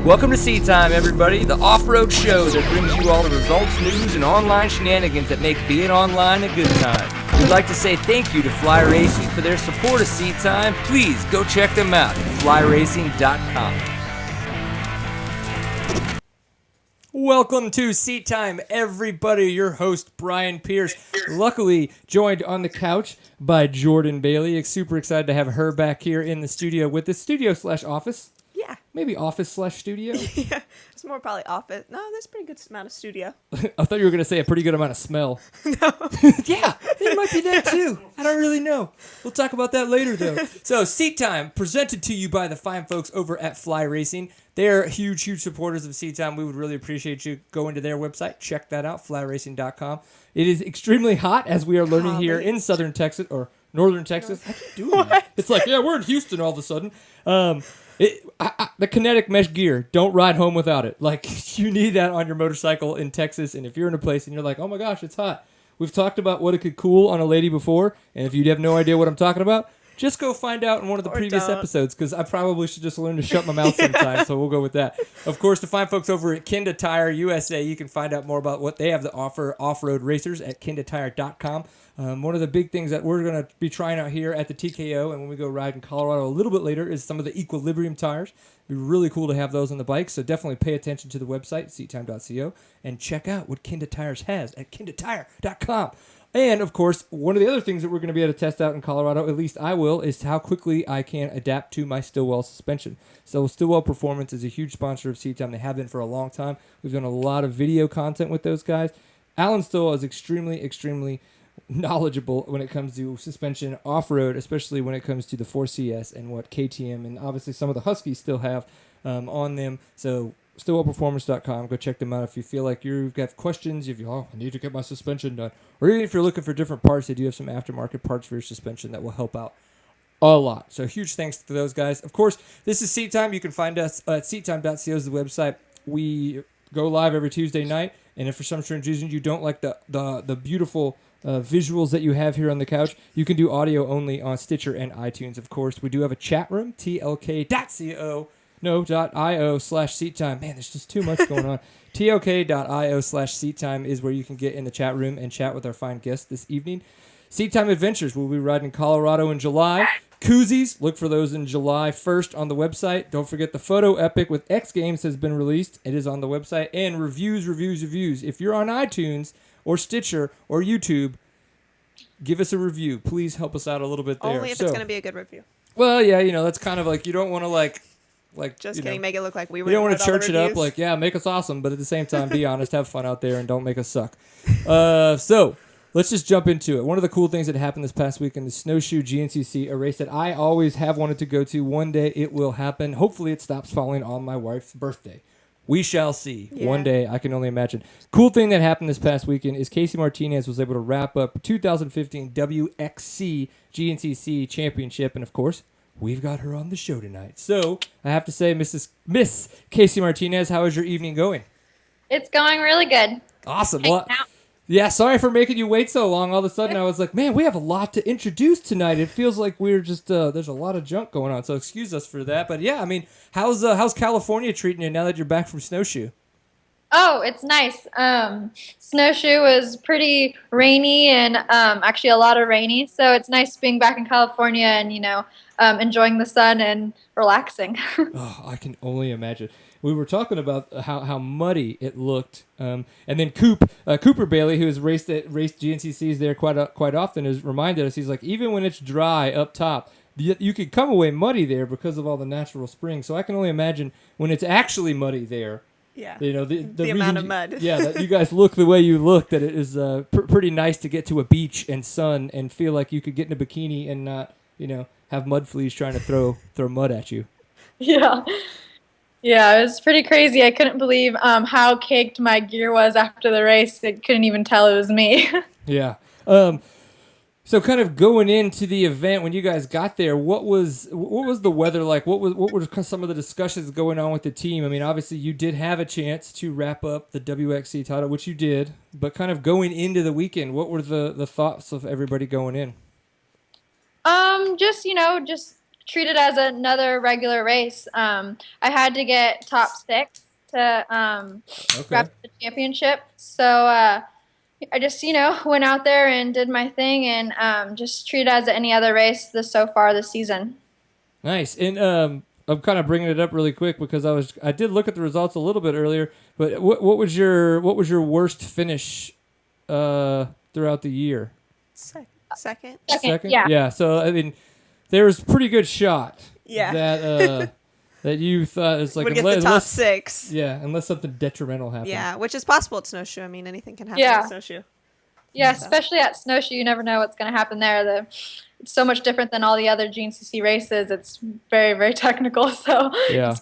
Welcome to Seat Time, everybody, the off-road show that brings you all the results, news, and online shenanigans that make being online a good time. We'd like to say thank you to Fly Racing for their support of Seat Time. Please go check them out at flyracing.com. Welcome to Seat Time, everybody. Your host, Brian Pierce, luckily joined on the couch by Jordan Bailey. Super excited to have her back here in the studio with us. Studio/office. Yeah. Maybe office/studio. Yeah. It's more probably office. No, there's a pretty good amount of studio. I thought you were going to say a pretty good amount of smell. No. Yeah, it might be that too. I don't really know. We'll talk about that later, though. So, Seat Time, presented to you by the fine folks over at Fly Racing. They're huge, huge supporters of Seat Time. We would really appreciate you going to their website. Check that out, flyracing.com. It is extremely hot, as we are learning here in southern Texas, or northern Texas. How you doing that? It's like, yeah, we're in Houston all of a sudden. The kinetic mesh gear, don't ride home without it. Like, you need that on your motorcycle in Texas, and if you're in a place and you're like, oh my gosh, it's hot. We've talked about what it could cool on a lady before, and if you have no idea what I'm talking about, just go find out in one of the previous episodes, because I probably should just learn to shut my mouth sometime, so we'll go with that. Of course, the fine folks over at Kenda Tire USA, you can find out more about what they have to offer off-road racers at kendatire.com. One of the big things that we're going to be trying out here at the TKO and when we go ride in Colorado a little bit later is some of the Equilibrium tires. It'd be really cool to have those on the bike, so definitely pay attention to the website, seattime.co, and check out what Kenda Tires has at kendatire.com. And, of course, one of the other things that we're going to be able to test out in Colorado, at least I will, is how quickly I can adapt to my Stillwell suspension. So Stillwell Performance is a huge sponsor of Seat Time. They have been for a long time. We've done a lot of video content with those guys. Alan Stillwell is extremely, extremely knowledgeable when it comes to suspension off-road, especially when it comes to the 4CS and what KTM and obviously some of the Huskies still have on them. So stillwellperformance.com, go check them out if you feel like you've got questions, if you I need to get my suspension done, or even if you're looking for different parts, they do have some aftermarket parts for your suspension that will help out a lot. So huge thanks to those guys. Of course, this is Seat Time. You can find us at seattime.co is the website. We go live every Tuesday night, and if for some strange reason you don't like the beautiful visuals that you have here on the couch, you can do audio only on Stitcher and iTunes. Of course, we do have a chat room, tlk.io/seattime. Man, there's just too much going on. tlk.io/seattime is where you can get in the chat room and chat with our fine guests this evening. Seat Time Adventures, we'll be riding Colorado in July. Koozies, look for those in July 1st on the website. Don't forget the Photo Epic with X Games has been released. It is on the website. And reviews. If you're on iTunes or Stitcher or YouTube, give us a review. Please help us out a little bit there. Only if it's going to be a good review. Well, yeah, that's kind of like, you don't want to like just kidding, make it look like we were. You don't want to church it up like, yeah, make us awesome, but at the same time, be honest, have fun out there, and don't make us suck. So let's just jump into it. One of the cool things that happened this past week in the Snowshoe GNCC, a race that I always have wanted to go to. One day it will happen. Hopefully it stops falling on my wife's birthday. We shall see. Yeah. One day, I can only imagine. Cool thing that happened this past weekend is Kacy Martinez was able to wrap up 2015 WXC GNCC Championship, and of course, we've got her on the show tonight. So I have to say, Miss Kacy Martinez, how is your evening going? It's going really good. Awesome. Well, yeah, sorry for making you wait so long. All of a sudden, I was like, man, we have a lot to introduce tonight. It feels like we're just, there's a lot of junk going on, so excuse us for that. But yeah, I mean, how's California treating you now that you're back from Snowshoe? Oh, it's nice. Snowshoe was pretty rainy and actually a lot of rainy, so it's nice being back in California and, enjoying the sun and relaxing. Oh, I can only imagine. We were talking about how muddy it looked, and then Cooper Bailey, who has raced GNCCs there quite often, has reminded us. He's like, even when it's dry up top, you could come away muddy there because of all the natural springs. So I can only imagine when it's actually muddy there. Yeah, the amount of mud. Yeah, that you guys look the way you look. That it is pretty nice to get to a beach and sun and feel like you could get in a bikini and not have mud fleas trying to throw mud at you. Yeah. Yeah, it was pretty crazy. I couldn't believe how caked my gear was after the race. I couldn't even tell it was me. Yeah. So kind of going into the event, when you guys got there, what was the weather like? What were some of the discussions going on with the team? I mean, obviously you did have a chance to wrap up the WXC title, which you did, but kind of going into the weekend, what were the thoughts of everybody going in? Just treat it as another regular race. I had to get top 6 to wrap the championship. So I just, went out there and did my thing and just treat it as any other race so far this season. Nice. And I'm kind of bringing it up really quick because I did look at the results a little bit earlier. But what was your worst finish throughout the year? Second. Yeah. So I mean, there was a pretty good shot. Yeah. That you thought is like would get the top 6. Yeah, unless something detrimental happened. Yeah, which is possible at Snowshoe. I mean, anything can happen at Snowshoe. Yeah, especially at Snowshoe, you never know what's going to happen there. It's so much different than all the other GNCC races. It's very, very technical. So it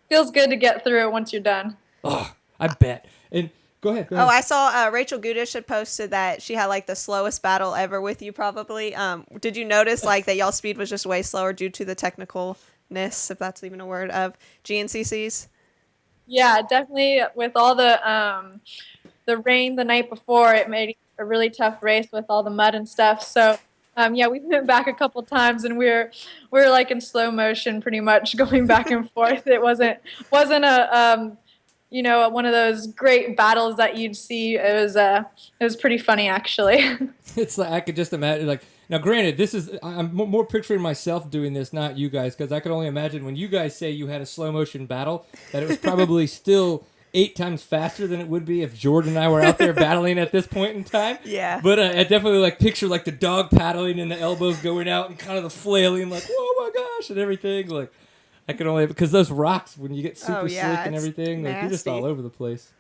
feels good to get through it once you're done. Oh, I bet. And go ahead. Oh, I saw Rachel Gudish had posted that she had like the slowest battle ever with you probably. Did you notice like that y'all's speed was just way slower due to the technicalness, if that's even a word, of GNCCs? Yeah, definitely. With all the rain the night before, it made it a really tough race with all the mud and stuff. So we went back a couple times and we were like in slow motion pretty much going back and forth. It wasn't a one of those great battles that you'd see. It was pretty funny actually. It's like I could just imagine. Like now, granted, I'm more picturing myself doing this, not you guys, because I could only imagine when you guys say you had a slow motion battle that it was probably still 8 times faster than it would be if Jordan and I were out there battling at this point in time. Yeah. But I definitely like picture like the dog paddling and the elbows going out and kind of the flailing, like oh my gosh and everything. Like I can only because those rocks when you get super slick and everything, like you're just all over the place.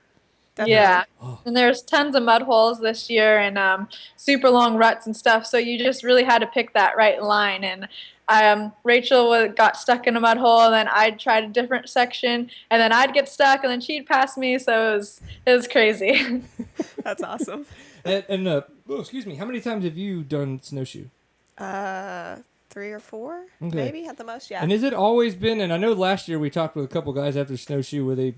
Definitely. Yeah, and there's tons of mud holes this year and super long ruts and stuff. So you just really had to pick that right line. And Rachel got stuck in a mud hole, and then I'd try a different section, and then I'd get stuck, and then she'd pass me. So it was crazy. That's awesome. And excuse me, how many times have you done Snowshoe? 3 or 4, maybe at the most. Yeah. And has it always been? And I know last year we talked with a couple guys after Snowshoe where this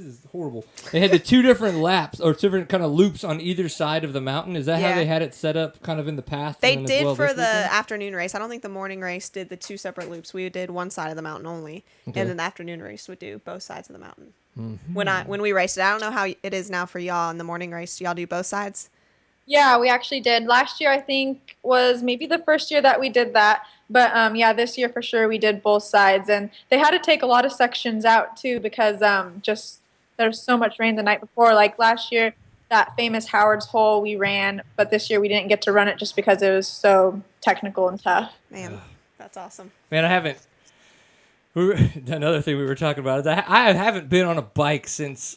is horrible. They had the 2 different laps or different kind of loops on either side of the mountain. Is that how they had it set up kind of in the past? They did for the afternoon race. I don't think the morning race did the 2 separate loops. We did one side of the mountain only. Okay. And then the afternoon race would do both sides of the mountain. Mm-hmm. When we raced it, I don't know how it is now for y'all in the morning race. Do y'all do both sides? Yeah, we actually did. Last year, I think, was maybe the first year that we did that. But, this year for sure we did both sides. And they had to take a lot of sections out, too, because there was so much rain the night before. Like last year, that famous Howard's Hole we ran, but this year we didn't get to run it just because it was so technical and tough. Man, that's awesome. Man, I haven't. Another thing we were talking about is I haven't been on a bike since.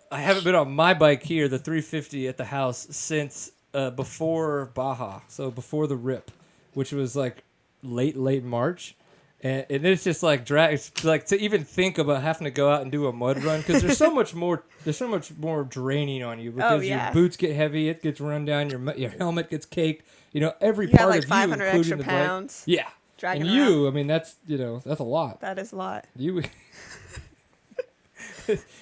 I haven't been on my bike here, the 350 at the house, since before Baja, so before the Rip, which was like late March. And it's just like it's like to even think about having to go out and do a mud run because there's so much more draining on you because your boots get heavy, it gets run down, your helmet gets caked, every part like of 500 you, including extra the pounds. bike. Yeah, dragging and around. I mean that's a lot. That is a lot.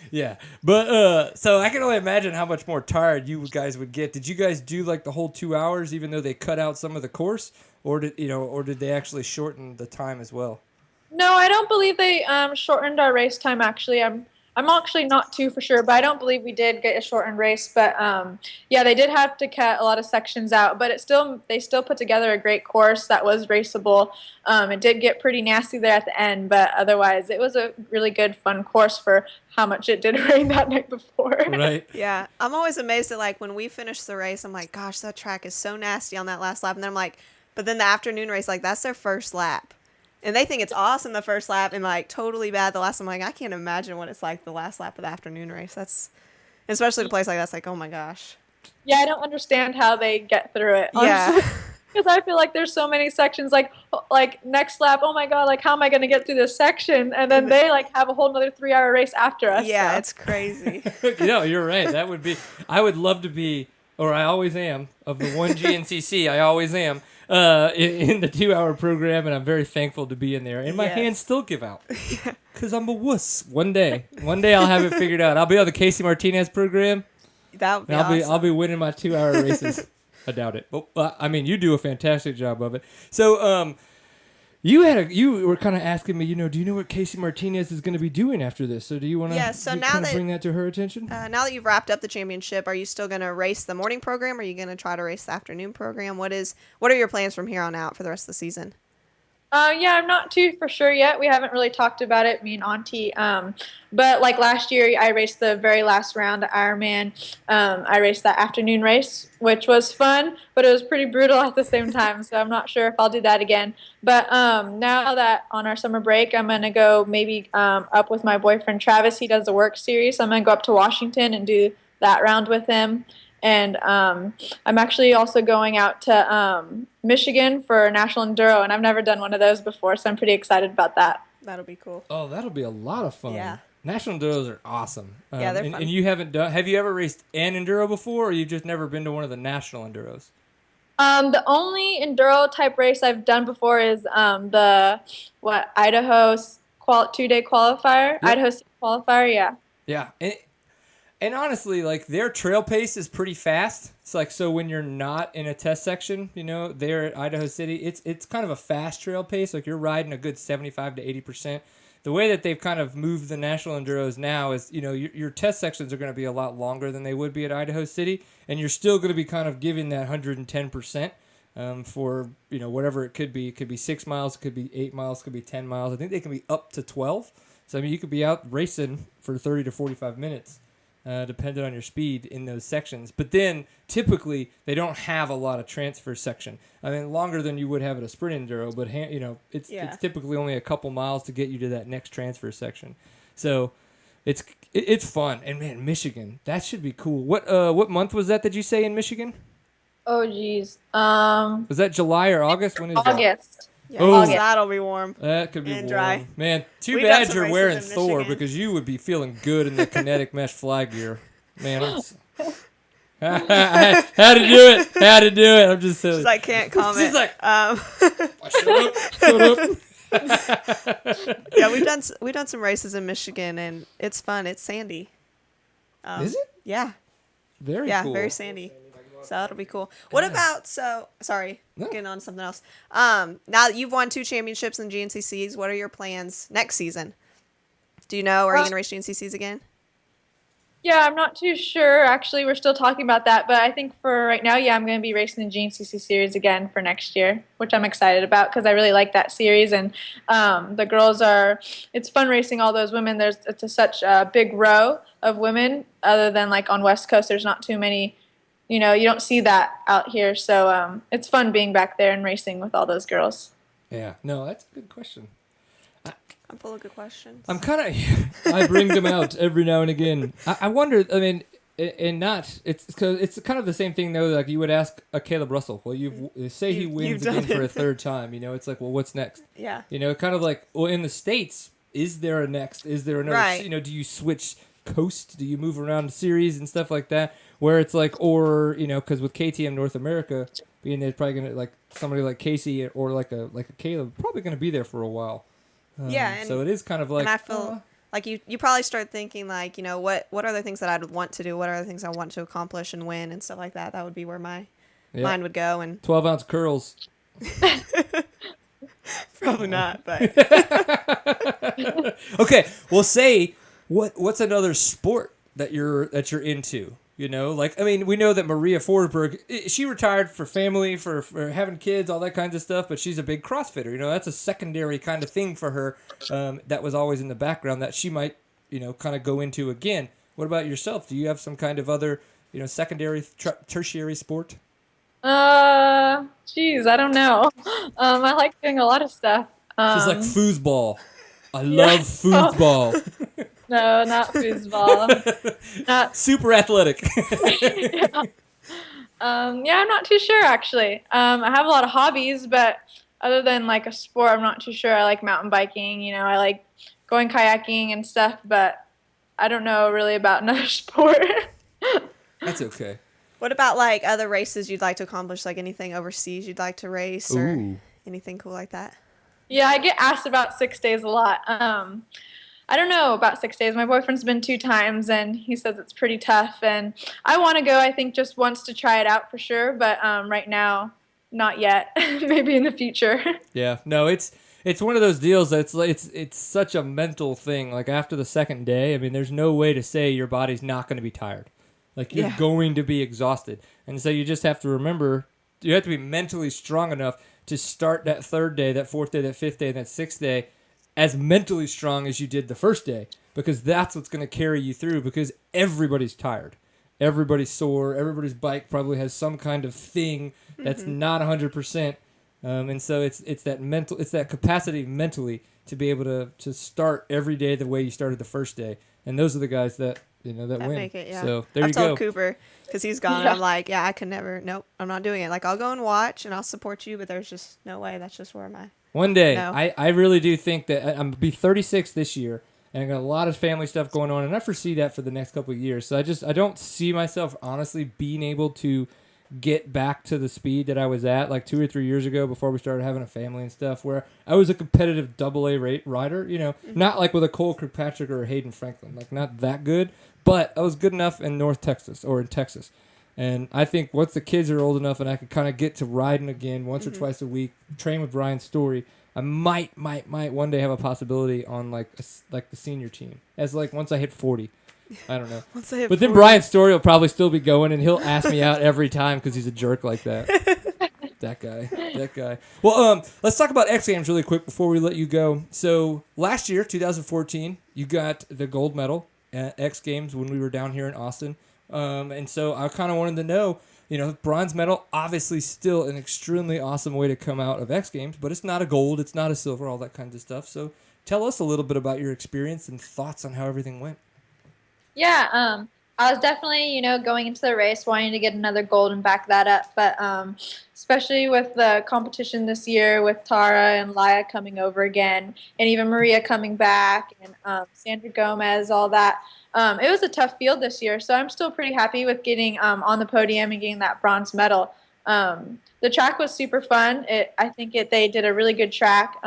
Yeah, but so I can only imagine how much more tired you guys would get. Did you guys do like the whole 2 hours, even though they cut out some of the course, or did they actually shorten the time as well? No, I don't believe they shortened our race time. Actually, I'm actually not too for sure, but I don't believe we did get a shortened race. But they did have to cut a lot of sections out. But they still put together a great course that was raceable. It did get pretty nasty there at the end, but otherwise it was a really good, fun course for how much it did rain that night before. Right. Yeah, I'm always amazed at like when we finish the race, I'm like, gosh, that track is so nasty on that last lap, and then I'm like, but then the afternoon race, like that's their first lap. And they think it's awesome the first lap and like totally bad the last. I'm like, I can't imagine what it's like the last lap of the afternoon race. That's especially a place like that's like, oh my gosh. Yeah, I don't understand how they get through it. Yeah. Because I feel like there's so many sections like next lap, oh my god, like how am I gonna get through this section? And then they like have a whole another 3-hour race after us. Yeah, so. it's crazy. You're right. That would be I would love to be, or I always am, of the one GNCC, I always am. In the 2-hour program, and I'm very thankful to be in there. And my hands still give out because I'm a wuss. One day I'll have it figured out. I'll be on the Kacy Martinez program. That would be awesome. I'll be winning my 2-hour races. I doubt it. But I mean, you do a fantastic job of it. So, You were kind of asking me, do you know what Kacy Martinez is going to be doing after this? So do you want to now bring that to her attention? Now that you've wrapped up the championship, are you still going to race the morning program? Or are you going to try to race the afternoon program? What are your plans from here on out for the rest of the season? Yeah, I'm not too for sure yet. We haven't really talked about it, me and Auntie. But like last year, I raced the very last round at Ironman. I raced that afternoon race, which was fun, but it was pretty brutal at the same time. So I'm not sure if I'll do that again. But now that on our summer break, I'm going to go maybe up with my boyfriend Travis. He does the work series. So I'm going to go up to Washington and do that round with him. And I'm actually also going out to Michigan for National Enduro, and I've never done one of those before, so I'm pretty excited about that. That'll be cool. Oh, that'll be a lot of fun. Yeah. National Enduros are awesome. Yeah, they're fun. And you have you ever raced an Enduro before, or you've just never been to one of the National Enduros? The only Enduro type race I've done before is the Idaho 2-day qualifier, Yep. Idaho City qualifier, yeah. Yeah, and honestly, like their trail pace is pretty fast. It's like so when you're not in a test section, there at Idaho City, it's kind of a fast trail pace. Like you're riding a good 75 to 80%. The way that they've kind of moved the National Enduros now is, your test sections are going to be a lot longer than they would be at Idaho City, and you're still going to be kind of giving that 110% for whatever it could be. It could be 6 miles, it could be 8 miles, it could be 10 miles. I think they can be up to 12. So I mean, you could be out racing for 30 to 45 minutes. Depending on your speed in those sections. But then, typically, they don't have a lot of transfer section. I mean, longer than you would have at a sprint enduro, but, it's typically only a couple miles to get you to that next transfer section. So, it's fun. And, man, Michigan, that should be cool. What month was that you say in Michigan? Oh, geez. Was that July or August? When is that? August. Yeah, Oh. that'll be warm. That could be And warm. dry. Man, too We've done bad some you're races wearing in Thor Michigan. because you would be feeling good in the kinetic mesh fly gear. Man, how to do it. I'm just silly. She's like, can't comment. She's like, shut up. Yeah, we've done some races in Michigan, and it's fun. It's sandy. Is it? Yeah. Very Yeah, cool. very sandy. So that'll be cool. What about, sorry, No. getting on to something else. Now that you've won 2 championships in GNCCs, what are your plans next season? Do you know, are you going to race GNCCs again? Yeah, I'm not too sure. Actually, we're still talking about that. But I think for right now, yeah, I'm going to be racing the GNCC series again for next year, which I'm excited about because I really like that series. And the girls it's fun racing all those women. It's such a big row of women. Other than like on West Coast, there's not too many, you don't see that out here. So it's fun being back there and racing with all those girls. Yeah, no, that's a good question. I'm full of good questions. I'm kind of, I bring them out every now and again. I wonder, I mean, it's kind of the same thing though, like you would ask a Caleb Russell, well, he wins done again for a it. third time, it's like, well, what's next? Yeah. Kind of like, well, in the States, is there a next? Is there another, Right. do you switch coast? Do you move around the series and stuff like that? Where it's like, or, because with KTM North America, being there's probably going to, like, somebody like Kacy or like a Caleb, probably going to be there for a while. Yeah, and- so it is kind of like, And I feel like you probably start thinking like, what are the things that I'd want to do? What are the things I want to accomplish and win and stuff like that? That would be where my mind would go. And 12-ounce curls. probably not, but Okay, well, say what's another sport that you're into? Like, I mean, we know that Maria Forsberg, she retired for family, for having kids, all that kinds of stuff, but she's a big CrossFitter. That's a secondary kind of thing for her that was always in the background that she might, kind of go into again. What about yourself? Do you have some kind of other, secondary, tertiary sport? Geez, I don't know. I like doing a lot of stuff. She's like foosball. I love foosball. No, not foosball. Not Super athletic. yeah. I'm not too sure actually. I have a lot of hobbies, but other than like a sport, I'm not too sure. I like mountain biking, I like going kayaking and stuff, but I don't know really about another sport. That's okay. what about like other races you'd like to accomplish? Like anything overseas you'd like to race or Ooh. anything cool like that? Yeah, I get asked about 6 days a lot. I don't know about 6 days. My boyfriend's been 2 times, and he says it's pretty tough. And I want to go, I think, just once to try it out for sure. But right now, not yet. Maybe in the future. Yeah, no, it's it's one of those deals that's like it's such a mental thing. Like after the second day, I mean, there's no way to say your body's not going to be tired. Like you're going to be exhausted, and so you just have to remember you have to be mentally strong enough to start that third day, that fourth day, that fifth day, and that sixth day as mentally strong as you did the first day, because that's what's going to carry you through. Because everybody's tired, everybody's sore, everybody's bike probably has some kind of thing that's not 100%. And so it's that capacity mentally to be able to start every day the way you started the first day, and those are the guys that that win. Make it, yeah. So there I've you go. told Cooper because he's gone. And I'm like, yeah, I could never. Nope, I'm not doing it. Like I'll go and watch and I'll support you, but there's just no way. That's just where am I? One day, No. I really do think that I'm gonna be 36 this year, and I got a lot of family stuff going on, and I foresee that for the next couple of years. So I don't see myself honestly being able to get back to the speed that I was at like 2 or 3 years ago before we started having a family and stuff, where I was a competitive AA rider, not like with a Cole Kirkpatrick or a Hayden Franklin, like not that good, but I was good enough in North Texas or in Texas. And I think once the kids are old enough and I could kind of get to riding again once or twice a week, train with Brian Story, I might one day have a possibility on like the senior team as like once I hit 40. I don't know. But then Brian Story will probably still be going, and he'll ask me out every time because he's a jerk like that. That guy. Well, let's talk about X Games really quick before we let you go. So last year, 2014, you got the gold medal at X Games when we were down here in Austin. And so I kind of wanted to know, bronze medal, obviously still an extremely awesome way to come out of X Games, but it's not a gold, it's not a silver, all that kinds of stuff. So tell us a little bit about your experience and thoughts on how everything went. Yeah, I was definitely, going into the race wanting to get another gold and back that up. But especially with the competition this year with Tara and Laya coming over again, and even Maria coming back, and Sandra Gomez, all that, it was a tough field this year. So I'm still pretty happy with getting on the podium and getting that bronze medal. The track was super fun. I think they did a really good track.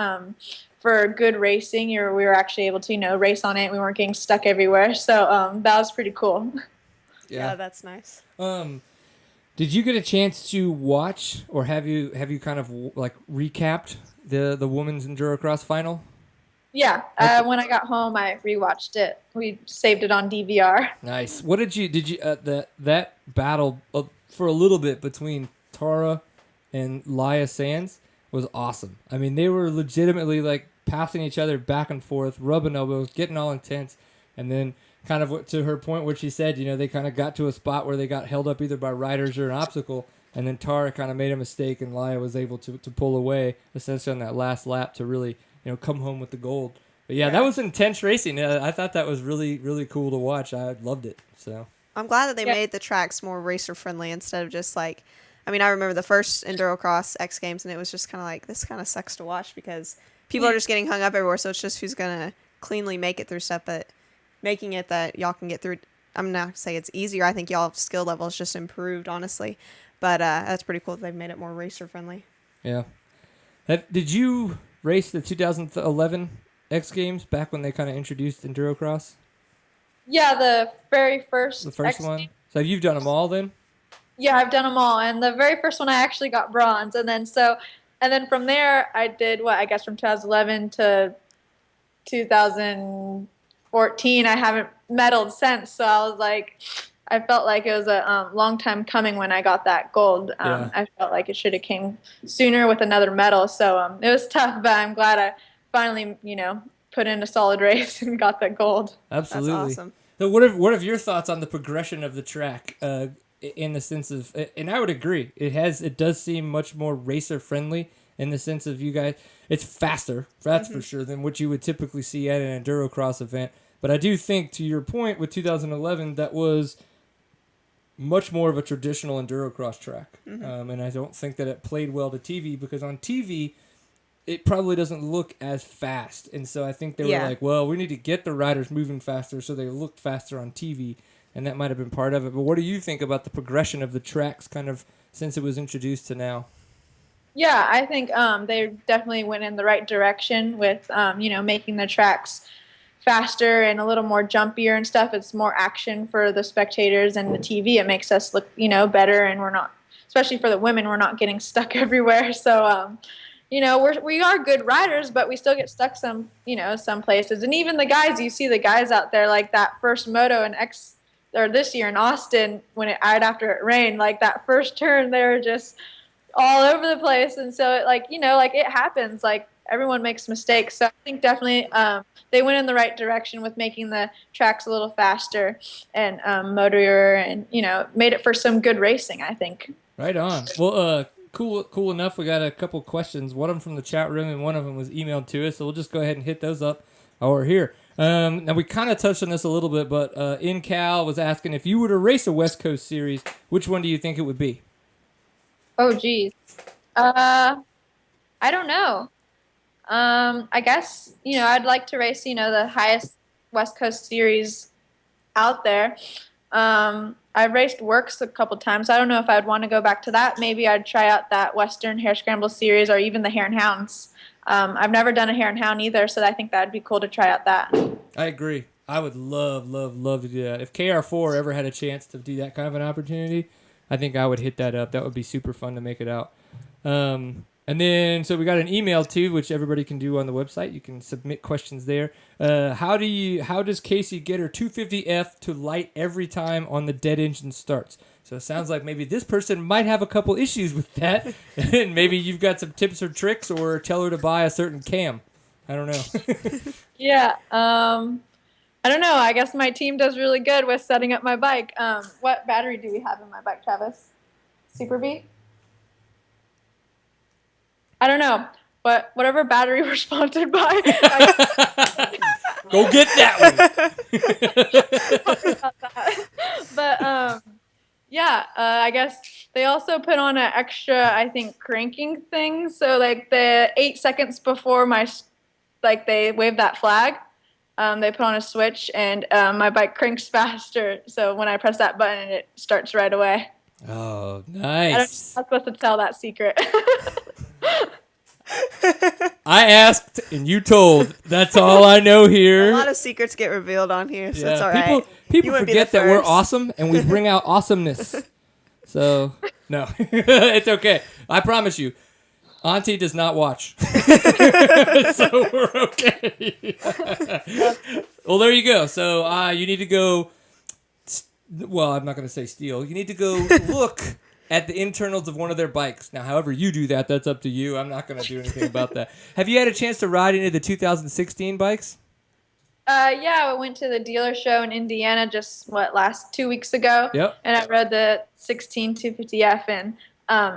For good racing, we were actually able to, race on it. We weren't getting stuck everywhere, so that was pretty cool. Yeah, that's nice. Did you get a chance to watch, or have you kind of like recapped the women's Endurocross final? Yeah, when I got home, I rewatched it. We saved it on DVR. Nice. What did you that battle for a little bit between Tara and Laya Sands was awesome. I mean, they were legitimately like passing each other back and forth, rubbing elbows, getting all intense, and then kind of to her point where she said, they kind of got to a spot where they got held up either by riders or an obstacle, and then Tara kind of made a mistake, and Laya was able to pull away essentially on that last lap to really come home with the gold. But yeah, that was intense racing. I thought that was really, really cool to watch. I loved it. So I'm glad that they made the tracks more racer friendly instead of just like, I mean, I remember the first Endurocross X Games, and it was just kind of like, this kind of sucks to watch because people are just getting hung up everywhere. So it's just who's going to cleanly make it through stuff, but making it that y'all can get through. I'm not going to say it's easier. I think y'all's skill level has just improved, honestly. But that's pretty cool that they've made it more racer friendly. Yeah. Did you race the 2011 X Games back when they kind of introduced Endurocross? Yeah, the very first. The first one? So you've done them all then? Yeah, I've done them all, and the very first one I actually got bronze, and then from there I did from 2011 to 2014 I haven't medaled since. So I was like, I felt like it was a long time coming when I got that gold. I felt like it should have came sooner with another medal. So it was tough, but I'm glad I finally put in a solid race and got that gold. Absolutely. That's awesome. So what are your thoughts on the progression of the track? In the sense of, and I would agree, it does seem much more racer friendly in the sense of you guys, it's faster, that's for sure, than what you would typically see at an Endurocross event. But I do think, to your point, with 2011, that was much more of a traditional Endurocross track. And I don't think that it played well to TV, because on TV, it probably doesn't look as fast. And so I think they were like, well, we need to get the riders moving faster so they look faster on TV. And that might have been part of it. But what do you think about the progression of the tracks kind of since it was introduced to now? Yeah, I think they definitely went in the right direction with, making the tracks faster and a little more jumpier and stuff. It's more action for the spectators, and the TV, it makes us look, better, and we're not, especially for the women, we're not getting stuck everywhere. So, we are good riders, but we still get stuck some places. And even the guys, you see the guys out there, like that first moto or this year in Austin, when right after it rained, like that first turn, they were just all over the place. And so it happens, like everyone makes mistakes. So I think definitely they went in the right direction with making the tracks a little faster and motorier, and made it for some good racing, I think. Right on. Well, cool enough. We got a couple questions. One of them from the chat room, and one of them was emailed to us. So we'll just go ahead and hit those up while we're here. Now we kind of touched on this a little bit, but InCal was asking, if you were to race a West Coast series, which one do you think it would be? Oh, geez. I don't know. I guess, I'd like to race, the highest West Coast series out there. I've raced Works a couple times. I don't know if I'd want to go back to that. Maybe I'd try out that Western Hare Scramble series, or even the Hare and Hounds. I've never done a Hare and Hound either, so I think that'd be cool to try out that. I agree. I would love to do that. If KR4 ever had a chance to do that kind of an opportunity, I think I would hit that up. That would be super fun to make it out. And then, so we got an email too, which everybody can do on the website. You can submit questions there. How does Kacy get her 250F to light every time on the dead engine starts? So it sounds like maybe this person might have a couple issues with that, and maybe you've got some tips or tricks, or tell her to buy a certain cam. I don't know. Yeah. I don't know. I guess my team does really good with setting up my bike. What battery do we have in my bike, Travis? Super B? I don't know, but whatever battery we're sponsored by. Go get that one. But yeah, I guess they also put on an extra, I think, cranking thing. So like the 8 seconds before they wave that flag, they put on a switch, and my bike cranks faster. So when I press that button, it starts right away. Oh, nice. I'm not supposed to tell that secret. I asked and you told. That's all I know here. A lot of secrets get revealed on here, so it's all right. People forget that we're awesome and we bring out awesomeness. So, no. It's okay. I promise you. Auntie does not watch. So we're okay. Well, there you go. So you need to go, well, I'm not going to say steal. You need to go look at the internals of one of their bikes. Now, however you do that, that's up to you. I'm not going to do anything about that. Have you had a chance to ride any of the 2016 bikes? Yeah, I went to the dealer show in Indiana last 2 weeks ago. Yep. And I rode the 16 250F, and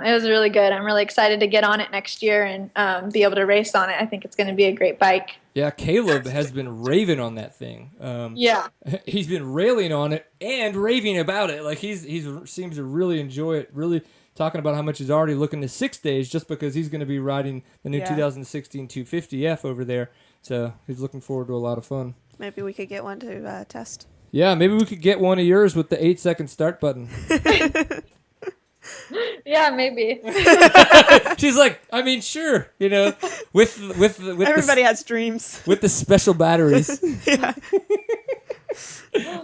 it was really good. I'm really excited to get on it next year and be able to race on it. I think it's going to be a great bike. Yeah, Caleb has been raving on that thing. Yeah. He's been railing on it and raving about it. Like he seems to really enjoy it, really talking about how much he's already looking to 6 days just because he's going to be riding the new 2016 250F over there. So he's looking forward to a lot of fun. Maybe we could get one to test. Yeah, maybe we could get one of yours with the 8-second start button. Yeah, maybe. She's like, I mean, sure, with everybody has dreams with the special batteries. Yeah,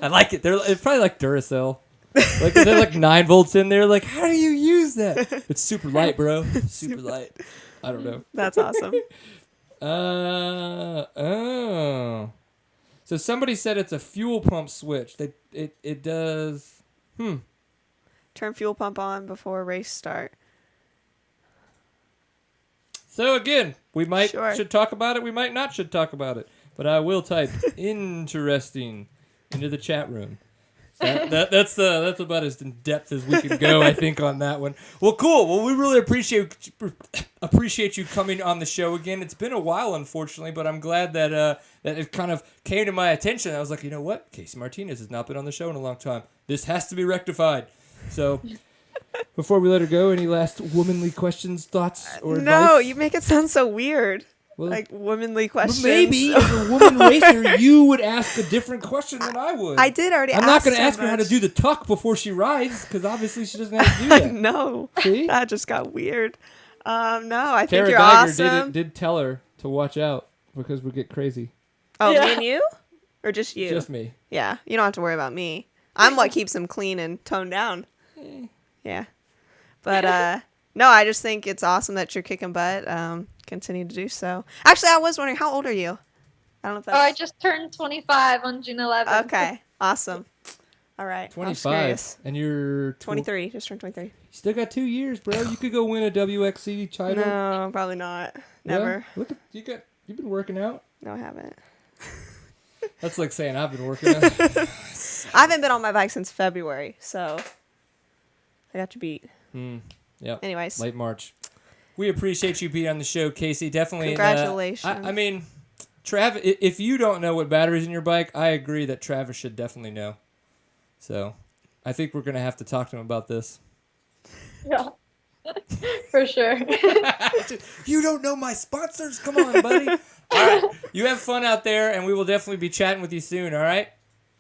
I like it. It's probably like Duracell. Like they're like 9 volts in there. Like, how do you use that? It's super light, bro. Super light. I don't know. That's awesome. Oh. So somebody said it's a fuel pump switch. It does. Turn fuel pump on before race start. So again, we should talk about it. We might not should talk about it. But I will type interesting into the chat room. That's about as in depth as we can go, I think, on that one. Well, cool. Well, we really appreciate you coming on the show again. It's been a while, unfortunately, but I'm glad that it kind of came to my attention. I was like, you know what? Kacy Martinez has not been on the show in a long time. This has to be rectified. So, before we let her go, any last womanly questions, thoughts, or advice? No, you make it sound so weird. Well, like womanly questions. Maybe as a woman racer, you would ask a different question than I would. I did already ask. I'm not going to ask her how to do the tuck before she rides, because obviously she doesn't have to do that. No. See? That just got weird. No, I think Tara you're Geiger awesome. did tell her to watch out, because we get crazy. Oh, yeah. Me and you? Or just you? Just me. Yeah, you don't have to worry about me. I'm what keeps him clean and toned down. Yeah. But No, I just think it's awesome that you're kicking butt. Continue to do so. Actually, I was wondering, how old are you? I don't know if that's... Oh, I just turned 25 on June 11th. Okay, awesome. All right. 25. And you're 23. Just turned 23. You still got 2 years, bro. You could go win a WXC title. No, probably not. Never. Yeah? Look at you've been working out. No, I haven't. That's like saying I've been working out. I haven't been on my bike since February, so I got you beat. Yep. Anyways. Late March. We appreciate you being on the show, Kacy. Definitely. Congratulations. I mean, Travis, if you don't know what batteries in your bike, I agree that Travis should definitely know. So I think we're going to have to talk to him about this. Yeah, for sure. You don't know my sponsors? Come on, buddy. All right. You have fun out there, and we will definitely be chatting with you soon, all right?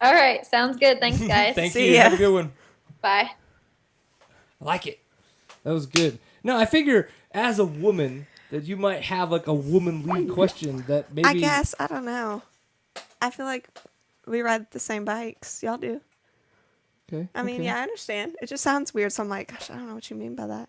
All right. Sounds good. Thanks, guys. Thank See you. ya. Have a good one. Bye. I like it. That was good. No, I figure as a woman that you might have like a womanly question that maybe... I guess. I don't know. I feel like we ride the same bikes. Y'all do. Okay. I mean, okay. yeah, I understand. It just sounds weird, so I'm like, gosh, I don't know what you mean by that.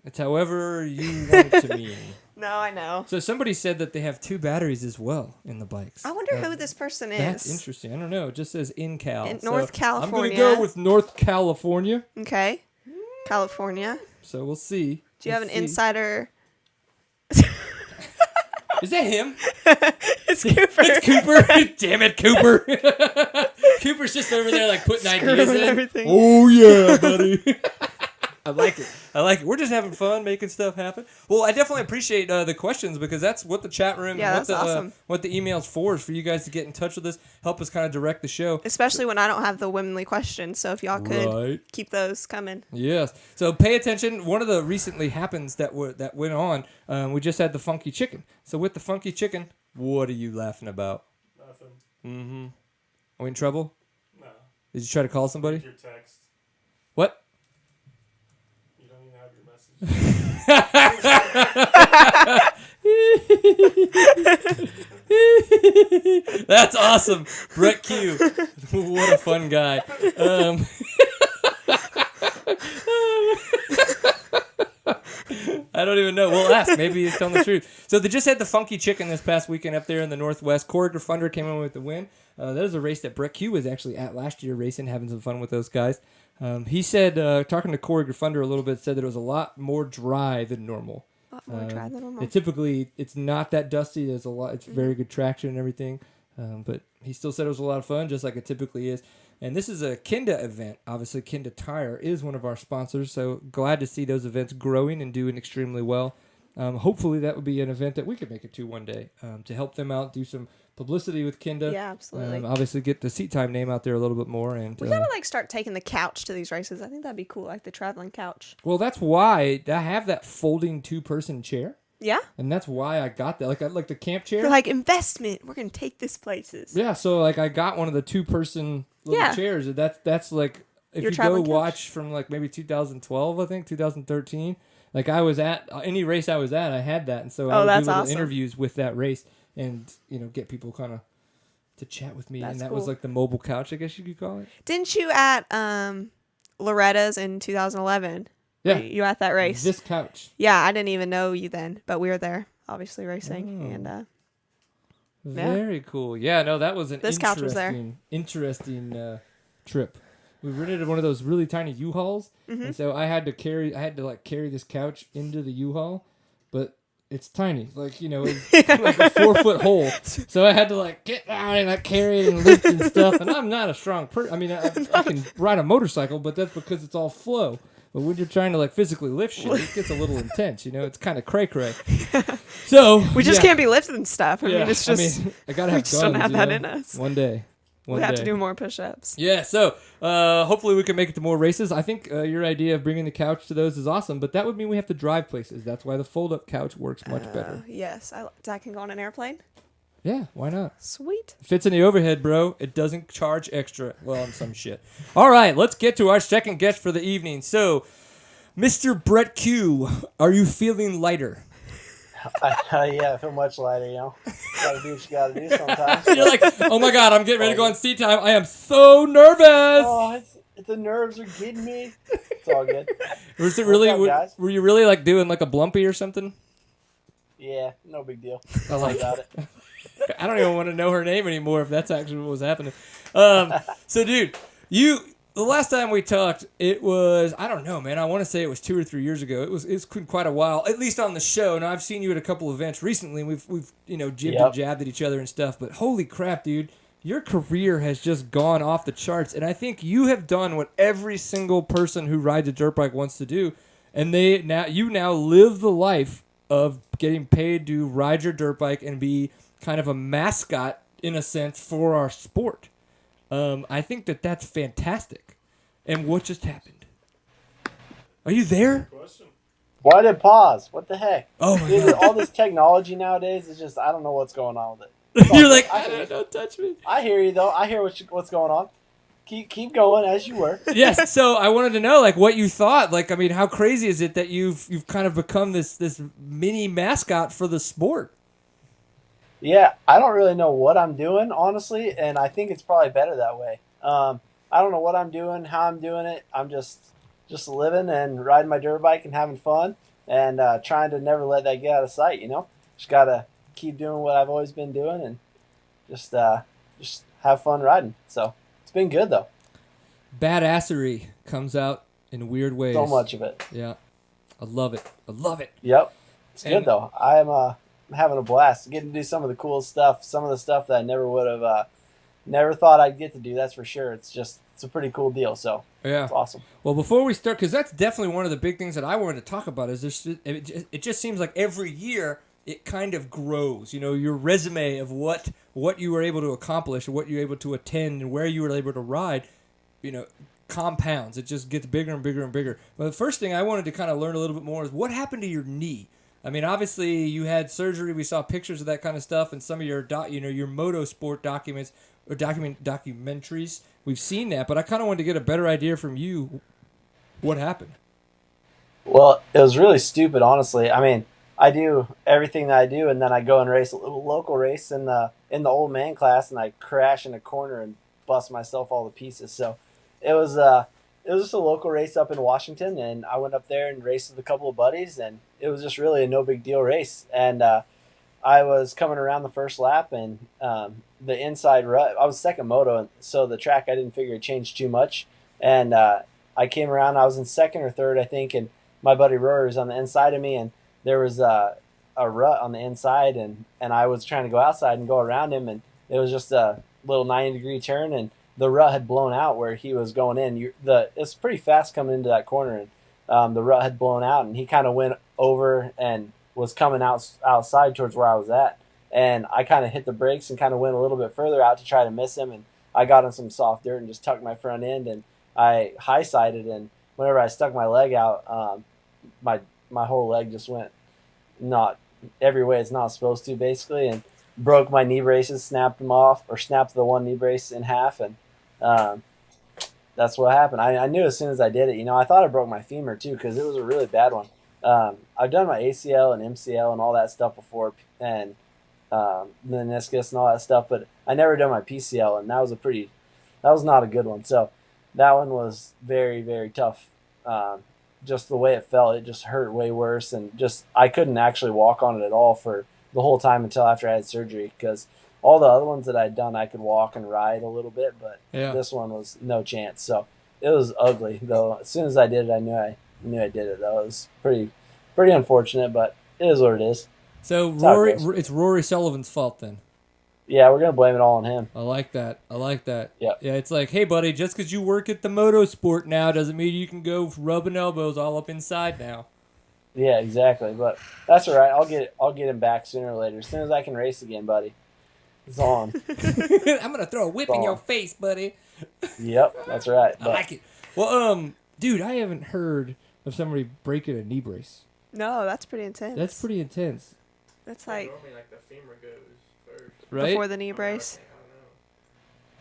It's however you want it to mean. No, I know. So somebody said that they have 2 batteries as well in the bikes. I wonder who this person is. That's interesting. I don't know. It just says in Cal. In North California. I'm going to go with North California. Okay. California. So we'll see. Do you have an insider? Is that him? It's Cooper. It's Cooper. Damn it, Cooper. Cooper's just over there like putting ideas in. Everything. Oh, yeah, buddy. I like it. I like it. We're just having fun making stuff happen. Well, I definitely appreciate the questions because that's what the chat room and awesome. What the email's for is for you guys to get in touch with us, help us kind of direct the show. Especially when I don't have the womanly questions. So if y'all could keep those coming. Yes. So pay attention. One of the recently happens that went on, we just had the funky chicken. So with the funky chicken, what are you laughing about? Nothing. Mm-hmm. Are we in trouble? No. Did you try to call somebody? Your text. What? You don't even have your message. That's awesome. Brett Q. What a fun guy. I don't even know. We'll ask. Maybe he's telling the truth. So they just had the funky chicken this past weekend up there in the Northwest. Corey Grifunder came in with the win. That was a race that Brett Q was actually at last year racing, having some fun with those guys. He said, talking to Corey Grifunder a little bit, said that it was a lot more dry than normal. A lot more dry than normal. It's not that dusty. There's a lot. It's very good traction and everything. But he still said it was a lot of fun, just like it typically is. And this is a Kenda event. Obviously, Kenda Tire is one of our sponsors, so glad to see those events growing and doing extremely well. Hopefully, that would be an event that we could make it to one day to help them out, do some publicity with Kenda. Yeah, absolutely. Obviously, get the Seat Time name out there a little bit more. And we gotta start taking the couch to these races. I think that'd be cool, like the traveling couch. Well, that's why I have that folding 2-person chair. Yeah. And that's why I got that. Like the camp chair. They're like, investment. We're gonna take this places. Yeah, so like I got one of the 2-person little chairs. That's like if Your you go traveling couch? watch from like maybe 2012, I think 2013. Like I was at any race I was at, I had that, and so I would do little interviews with that race, and get people kind of to chat with me, and that was like the mobile couch, I guess you could call it. Didn't you at Loretta's in 2011? Yeah, you at that race? This couch. Yeah, I didn't even know you then, but we were there, obviously racing, and very cool. Yeah, no, that was an couch was there. Interesting trip. We rented one of those really tiny U-Hauls, and so I had to carry this couch into the U-Haul, but it's tiny, it's like a 4-foot hole. So I had to get down and carry it and lift and stuff. And I'm not a strong person. I mean, I can ride a motorcycle, but that's because it's all flow. But when you're trying to physically lift shit, it gets a little intense. It's kind of cray-cray. So we just can't be lifting stuff. I mean, it's just I gotta have we just don't have that in us. One day. We have to do more push-ups. Yeah, so hopefully we can make it to more races. I think your idea of bringing the couch to those is awesome, but that would mean we have to drive places. That's why the fold-up couch works much better. Yes, I can go on an airplane. Yeah, why not? Sweet. Fits in the overhead, bro. It doesn't charge extra. Well, on some shit. All right, let's get to our second guest for the evening. So, Mr. Brett Q, are you feeling lighter? Yeah, I feel much lighter, Gotta do what you gotta do sometimes. You're like, oh my God, I'm getting ready to go on seat time. I am so nervous. Oh, The nerves are getting me. It's all good. Was it really? What's up, guys? Were you really like doing like a blumpy or something? Yeah, no big deal. I like about it. I don't even want to know her name anymore if that's actually what was happening. So, dude, the last time we talked, it was, I don't know, man. I want to say it was 2 or 3 years ago. It's quite a while, at least on the show. Now, I've seen you at a couple events recently. And we've jibbed and jabbed at each other and stuff. But holy crap, dude. Your career has just gone off the charts, and I think you have done what every single person who rides a dirt bike wants to do, and you now live the life of getting paid to ride your dirt bike and be kind of a mascot, in a sense, for our sport. I think that's fantastic. And what just happened? Are you there? Question. Why did it pause? What the heck? Oh, my Dude, God. all this technology nowadays is just, I don't know what's going on with it. You're like, don't touch me. I hear you, though. I hear what's going on. Keep going as you were. Yes, so I wanted to know, like, what you thought. Like, I mean, how crazy is it that you've kind of become this mini mascot for the sport? Yeah, I don't really know what I'm doing, honestly, and I think it's probably better that way. I don't know what I'm doing, how I'm doing it. I'm just living and riding my dirt bike and having fun and trying to never let that get out of sight, you know? Just got to keep doing what I've always been doing and just have fun riding. So it's been good, though. Badassery comes out in weird ways. So much of it. Yeah. I love it. I love it. Yep. It's And- good, though. I'm having a blast getting to do some of the cool stuff, some of the stuff that I never would have never thought I'd get to do. That's for sure. It's a pretty cool deal. So Yeah. it's awesome. Well, before we start, because that's definitely one of the big things that I wanted to talk about, is it just seems like every year it kind of grows. You know, your resume of what you were able to accomplish, what you were able to attend, and where you were able to ride, compounds. It just gets bigger and bigger and bigger. But the first thing I wanted to kind of learn a little bit more is what happened to your knee. I mean, obviously you had surgery. We saw pictures of that kind of stuff, and some of your your motorsport documents or documentaries. We've seen that, but I kind of wanted to get a better idea from you. What happened? Well, it was really stupid, honestly. I mean, I do everything that I do, and then I go and race a little local race in the old man class, and I crash in a corner and bust myself all to pieces. So it was just a local race up in Washington, and I went up there and raced with a couple of buddies, and it was just really a no big deal race. And I was coming around the first lap, and the inside rut, I was second moto, and so the track I didn't figure it changed too much. And I came around, I was in second or third, I think, and my buddy Rory was on the inside of me, and there was a rut on the inside, and I was trying to go outside and go around him, and it was just a little 90-degree turn, and the rut had blown out where he was going in. It's pretty fast coming into that corner, and the rut had blown out, and he kind of went over and was coming outside towards where I was at, and I kind of hit the brakes and kind of went a little bit further out to try to miss him, and I got on some soft dirt and just tucked my front end, and I high-sided, and whenever I stuck my leg out, my whole leg just went not every way it's not supposed to, basically, and broke my knee braces, snapped them off, or snapped the one knee brace in half, and that's what happened. I knew as soon as I did it. I thought I broke my femur too, because it was a really bad one. I've done my ACL and MCL and all that stuff before, and meniscus and all that stuff, but I never done my PCL, and that was not a good one. So that one was very, very tough. Just the way it felt, it just hurt way worse, and just I couldn't actually walk on it at all for the whole time until after I had surgery, because all the other ones that I'd done I could walk and ride a little bit, but this one was no chance. So it was ugly, though. As soon as I did it, I knew I did it, though. It was pretty unfortunate, but it is what it is. So it's Rory Sullivan's fault then. Yeah, we're gonna blame it all on him. I like that. Yeah. Yeah, it's like, hey, buddy, just because you work at the motorsport now doesn't mean you can go rubbing elbows all up inside now. Yeah, exactly. But that's all right. I'll get him back sooner or later. As soon as I can race again, buddy. It's on. I'm gonna throw a whip in your face, buddy. Yep, that's right. I like it. Well, dude, I haven't heard of somebody breaking a knee brace. No, that's pretty intense. That's pretty intense, That's like Normally, like the femur goes first. right? before the knee brace.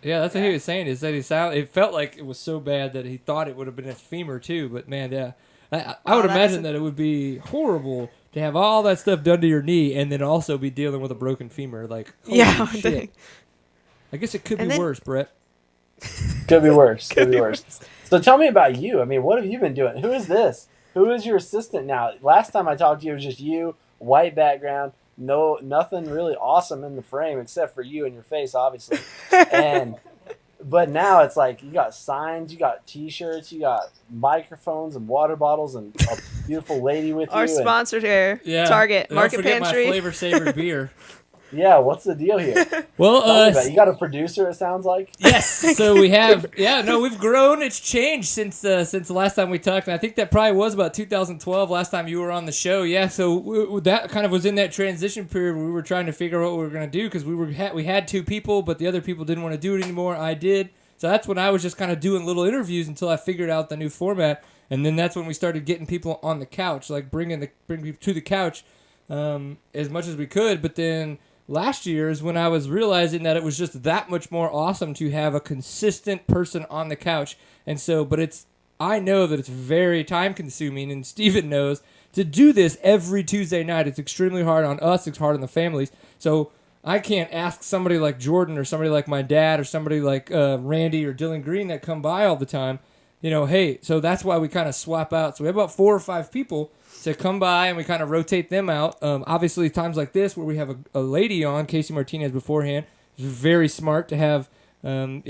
Yeah, that's what he was saying. Is that it felt like it was so bad that he thought it would have been his femur too. But man, yeah, I would imagine that it would be horrible to have all that stuff done to your knee and then also be dealing with a broken femur. Like, holy shit. I guess it could be worse, Brett. Could be worse. Could be worse. So tell me about you. I mean, what have you been doing? Who is this? Who is your assistant now? Last time I talked to you, it was just you, white background, nothing really awesome in the frame except for you and your face, obviously. But now it's like you got signs, you got T-shirts, you got microphones and water bottles, and a beautiful lady with you. Our sponsor here, Yeah. Target, Don't Market forget Pantry. my Flavor Saver beer. Yeah, what's the deal here? Well, You got a producer, it sounds like? yes. So we have, we've grown. It's changed since the last time we talked. And I think that probably was about 2012, last time you were on the show. Yeah. So that kind of was in that transition period where we were trying to figure out what we were going to do because we had two people, but the other people didn't want to do it anymore. I did. So that's when I was just kind of doing little interviews until I figured out the new format. And then that's when we started getting people on the couch, like bring people to the couch as much as we could. But then last year is when I was realizing that it was just that much more awesome to have a consistent person on the couch. And so, I know that it's very time consuming, and Steven knows, to do this every Tuesday night. It's extremely hard on us. It's hard on the families. So I can't ask somebody like Jordan or somebody like my dad or somebody like Randy or Dylan Green that come by all the time, hey, so that's why we kind of swap out. So we have about 4 or 5 people to come by, and we kind of rotate them out. Obviously, times like this where we have a lady on, Kacy Martinez beforehand, it's very smart to have an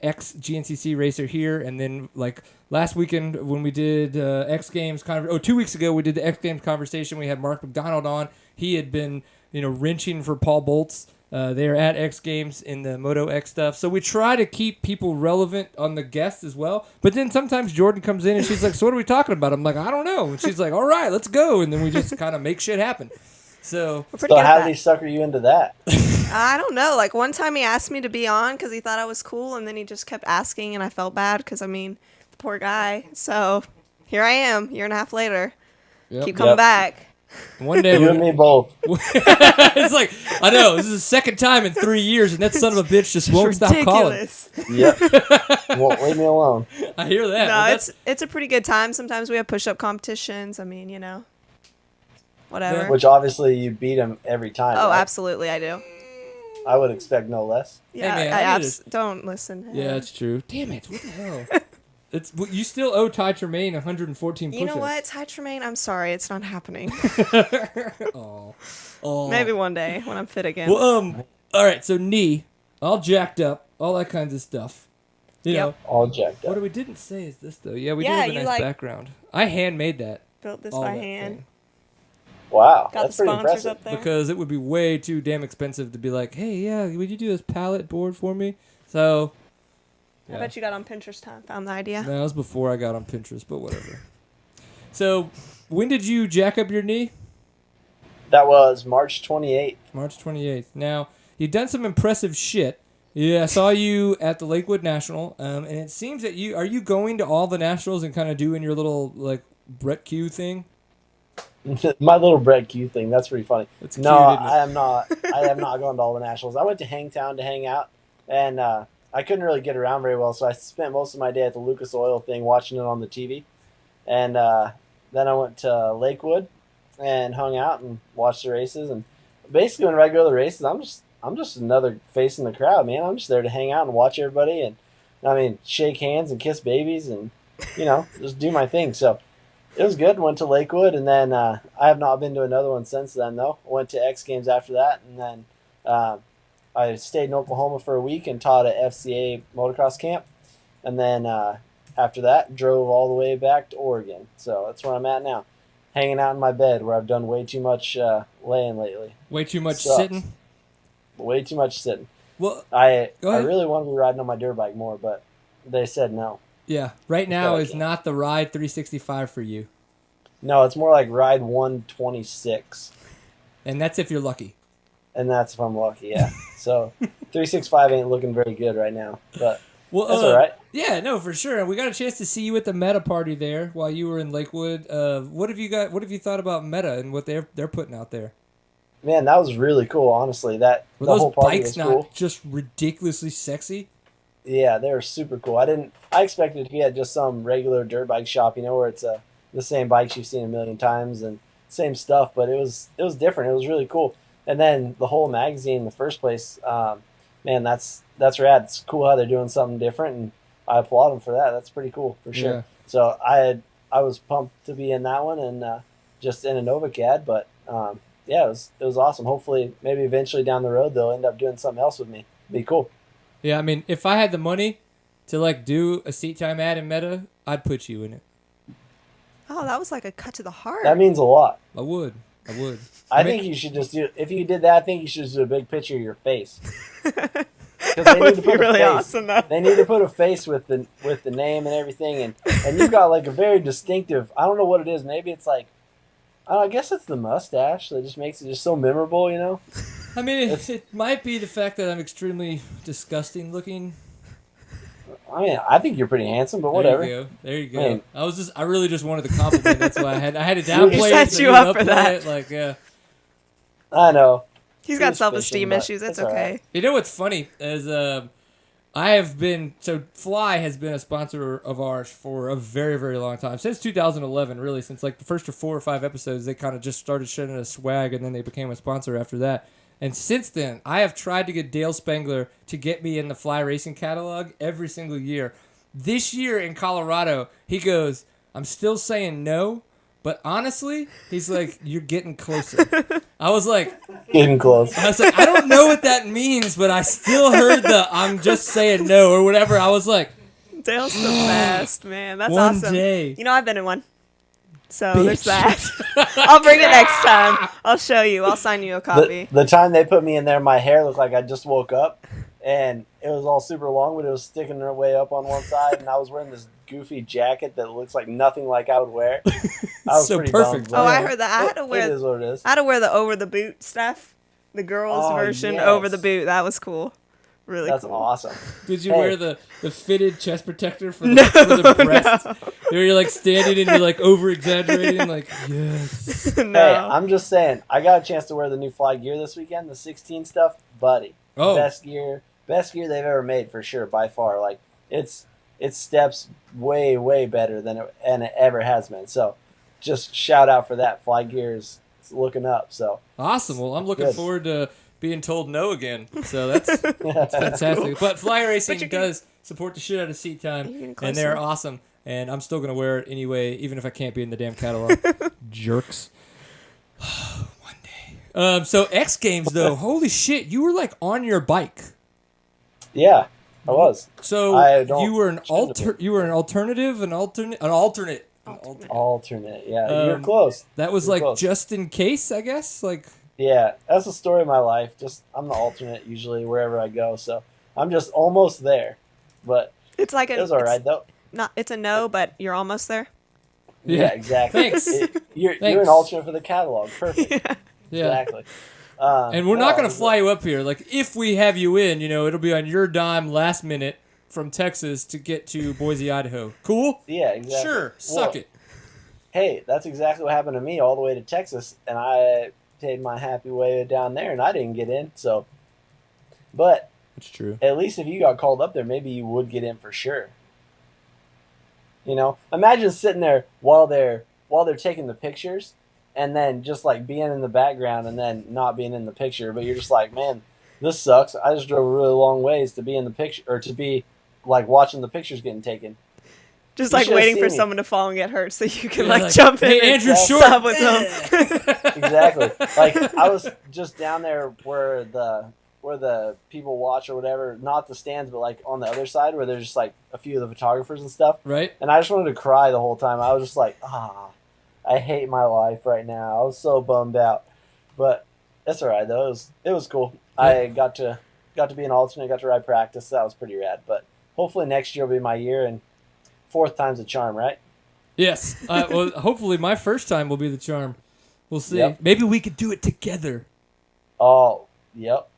ex-GNCC racer here. And then, like, last weekend when we did X Games, 2 weeks ago, we did the X Games conversation. We had Mark McDonald on. He had been, wrenching for Paul Boltz. They're at X Games in the Moto X stuff. So we try to keep people relevant on the guests as well. But then sometimes Jordan comes in and she's like, so what are we talking about? I'm like, I don't know. And she's like, all right, let's go. And then we just kind of make shit happen. So how did he sucker you into that? I don't know. Like, one time he asked me to be on because he thought I was cool, and then he just kept asking, and I felt bad because, the poor guy. So here I am, year and a half later. Yep. Keep coming back. One day You and me both. It's like, I know, this is the second time in 3 years, and that son of a bitch just won't stop calling. Ridiculous. Yep. Won't leave me alone. I hear that. No, Well, it's a pretty good time. Sometimes we have push-up competitions. Whatever. Which obviously you beat him every time. Oh, right? absolutely, I do. I would expect no less. Yeah, man, don't listen. to yeah, him. it's true. Damn it, what the hell? You still owe Ty Tremaine 114 push-ups. You know what, Ty Tremaine? I'm sorry, it's not happening. Oh. Maybe one day when I'm fit again. Well, all right, so knee, all jacked up, all that kinds of stuff. You know, All jacked what up. we didn't say is this, though. Yeah, we Yeah, do have a you, nice background. I handmade that. Built this all by that hand. thing. Wow. Got That's the pretty sponsors impressive. up there. Because it would be way too damn expensive to be like, hey, yeah, would you do this pallet board for me? So, I bet you got on Pinterest time, found the idea. that was before I got on Pinterest, but whatever. So, when did you jack up your knee? That was March 28th. March 28th. Now, you've done some impressive shit. Yeah, I saw you at the Lakewood National, and it seems that are you going to all the nationals and kind of doing your little, like, Brett Q thing? My little Brett Q thing. That's pretty funny. That's No, cute, isn't it? I am not. I have not gone to all the nationals. I went to Hangtown to hang out, and I couldn't really get around very well, so I spent most of my day at the Lucas Oil thing watching it on the TV. And then I went to Lakewood and hung out and watched the races. And basically, when I go to the races, I'm just another face in the crowd, man. I'm just there to hang out and watch everybody, and shake hands and kiss babies, and just do my thing. So it was good. Went to Lakewood, and then I have not been to another one since then, though. Went to X Games after that, and then I stayed in Oklahoma for a week and taught at FCA motocross camp. And then after that, drove all the way back to Oregon. So that's where I'm at now, hanging out in my bed where I've done way too much laying lately. Way too much Sucks. sitting? Way too much sitting. Well, I go ahead. really want to be riding on my dirt bike more, but they said no. Yeah, right now Okay. is not the ride 365 for you. No, it's more like ride 126. And that's if you're lucky. And that's if I'm lucky, yeah. So 365 ain't looking very good right now, but Well, that's all right. Yeah, no, for sure. We got a chance to see you at the Meta party there while you were in Lakewood. What have you thought about Meta and what they're putting out there? Man, that was really cool, honestly. Were The those whole party bikes was not cool. just ridiculously sexy? Yeah, they were super cool. I expected to be at just some regular dirt bike shop, where it's the same bikes you've seen a million times and same stuff, but it was different. It was really cool. And then the whole magazine in the first place, man, that's rad. It's cool how they're doing something different. And I applaud him for that. That's pretty cool for sure. Yeah. So I was pumped to be in that one and just in a NovaCAD, but yeah, it was awesome. Hopefully, maybe eventually down the road they'll end up doing something else with me. Be cool. Yeah, I mean, if I had the money to like do a seat time ad in Meta, I'd put you in it. Oh, that was like a cut to the heart. That means a lot. I would. I think you should just do. If you did that, I think you should just do a big picture of your face. That would be really awesome, though. They need to put a face with the name and everything, and you've got like a very distinctive. I don't know what it is. Maybe it's like, I guess it's the mustache that just makes it just so memorable, you know. I mean, it might be the fact that I'm extremely disgusting looking. I mean, I think you're pretty handsome, but whatever. There you go. I mean, I really just wanted the compliment. That's why I had to downplay set it. you up for that. Like, yeah. I know. He's got self-esteem issues. It's okay. Right. You know what's funny is I have been Fly has been a sponsor of ours for a very, very long time, since 2011. Really, since like the first 4 or 5 episodes, they kind of just started shedding a swag, and then they became a sponsor after that. And since then, I have tried to get Dale Spangler to get me in the Fly Racing catalog every single year. This year in Colorado, he goes, "I'm still saying no, but honestly," he's like, "you're getting closer." I was like, Getting close. I was like, I don't know what that means, but I still heard the "I'm just saying no" or whatever. I was like, Dale's the best, man. That's one awesome. day. You know, I've been in one. So Bitch. there's that. I'll bring it next time. I'll show you. I'll sign you a copy. The time they put me in there, my hair looked like I just woke up, and it was all super long, but it was sticking their way up on one side, and I was wearing this goofy jacket that looks like nothing like I would wear. I was So pretty perfect. bummed, Oh, but I heard that. I had to it wear. is what it is. I had to wear the over the boot stuff. The girls' Oh, version yes. over the boot. That was cool. Really That's cool. awesome. Did you Hey. wear the fitted chest protector for the breast? Where you're like standing and you're like over exaggerating, like yes. No. Hey, I'm just saying, I got a chance to wear the new Fly gear this weekend, the 16 stuff, buddy. Oh. Best gear they've ever made for sure, by far. Like it's steps way, way better than it ever has been. So just shout out for that. Fly gear is looking up. So Awesome. Well, I'm looking Good. forward to being told no again. So that's fantastic. But Fly Racing does support the shit out of seat time, and they're awesome. And I'm still going to wear it anyway, even if I can't be in the damn catalog. Jerks. One day. So X Games, though, holy shit, you were like on your bike. yeah, I was. So I don't- you were an alternate. Alternate, yeah. You're Um, close. That was You're like close. just in case, I guess. Like, Yeah, that's the story of my life. Just I'm the alternate usually wherever I go, so I'm just almost there. But It's like it was all right though. It's a no, but you're almost there. Yeah, exactly. Thanks. You're Thanks. an alternate for the catalog. Perfect. yeah. Exactly. And we're not no, going to fly you up here. Like, if we have you in, it'll be on your dime last minute from Texas to get to Boise, Idaho. Cool? Yeah, exactly. Sure. Suck it. Hey, that's exactly what happened to me all the way to Texas, and I paid my happy way down there, and I didn't get in. So, but That's true. at least if you got called up there, maybe you would get in for sure. Imagine sitting there while they're taking the pictures, and then just like being in the background, and then not being in the picture. But you're just like, man, this sucks. I just drove a really long ways to be in the picture, or to be like watching the pictures getting taken. Just You like should've waying seen for me. someone to fall and get hurt so you can Yeah, like like, jump in hey, and Andrew Short. sub with them. Exactly. Like I was just down there where the people watch or whatever, not the stands, but like on the other side where there's just like a few of the photographers and stuff. Right? And I just wanted to cry the whole time. I was just like, I hate my life right now. I was so bummed out. But that's all right though. It was cool. Yeah. I got to be an alternate, got to ride practice. That was pretty rad. But hopefully next year will be my year, and fourth time's a charm, right? Yes. Well, hopefully my first time will be the charm. We'll see. Yep. Maybe we could do it together. Oh, yep.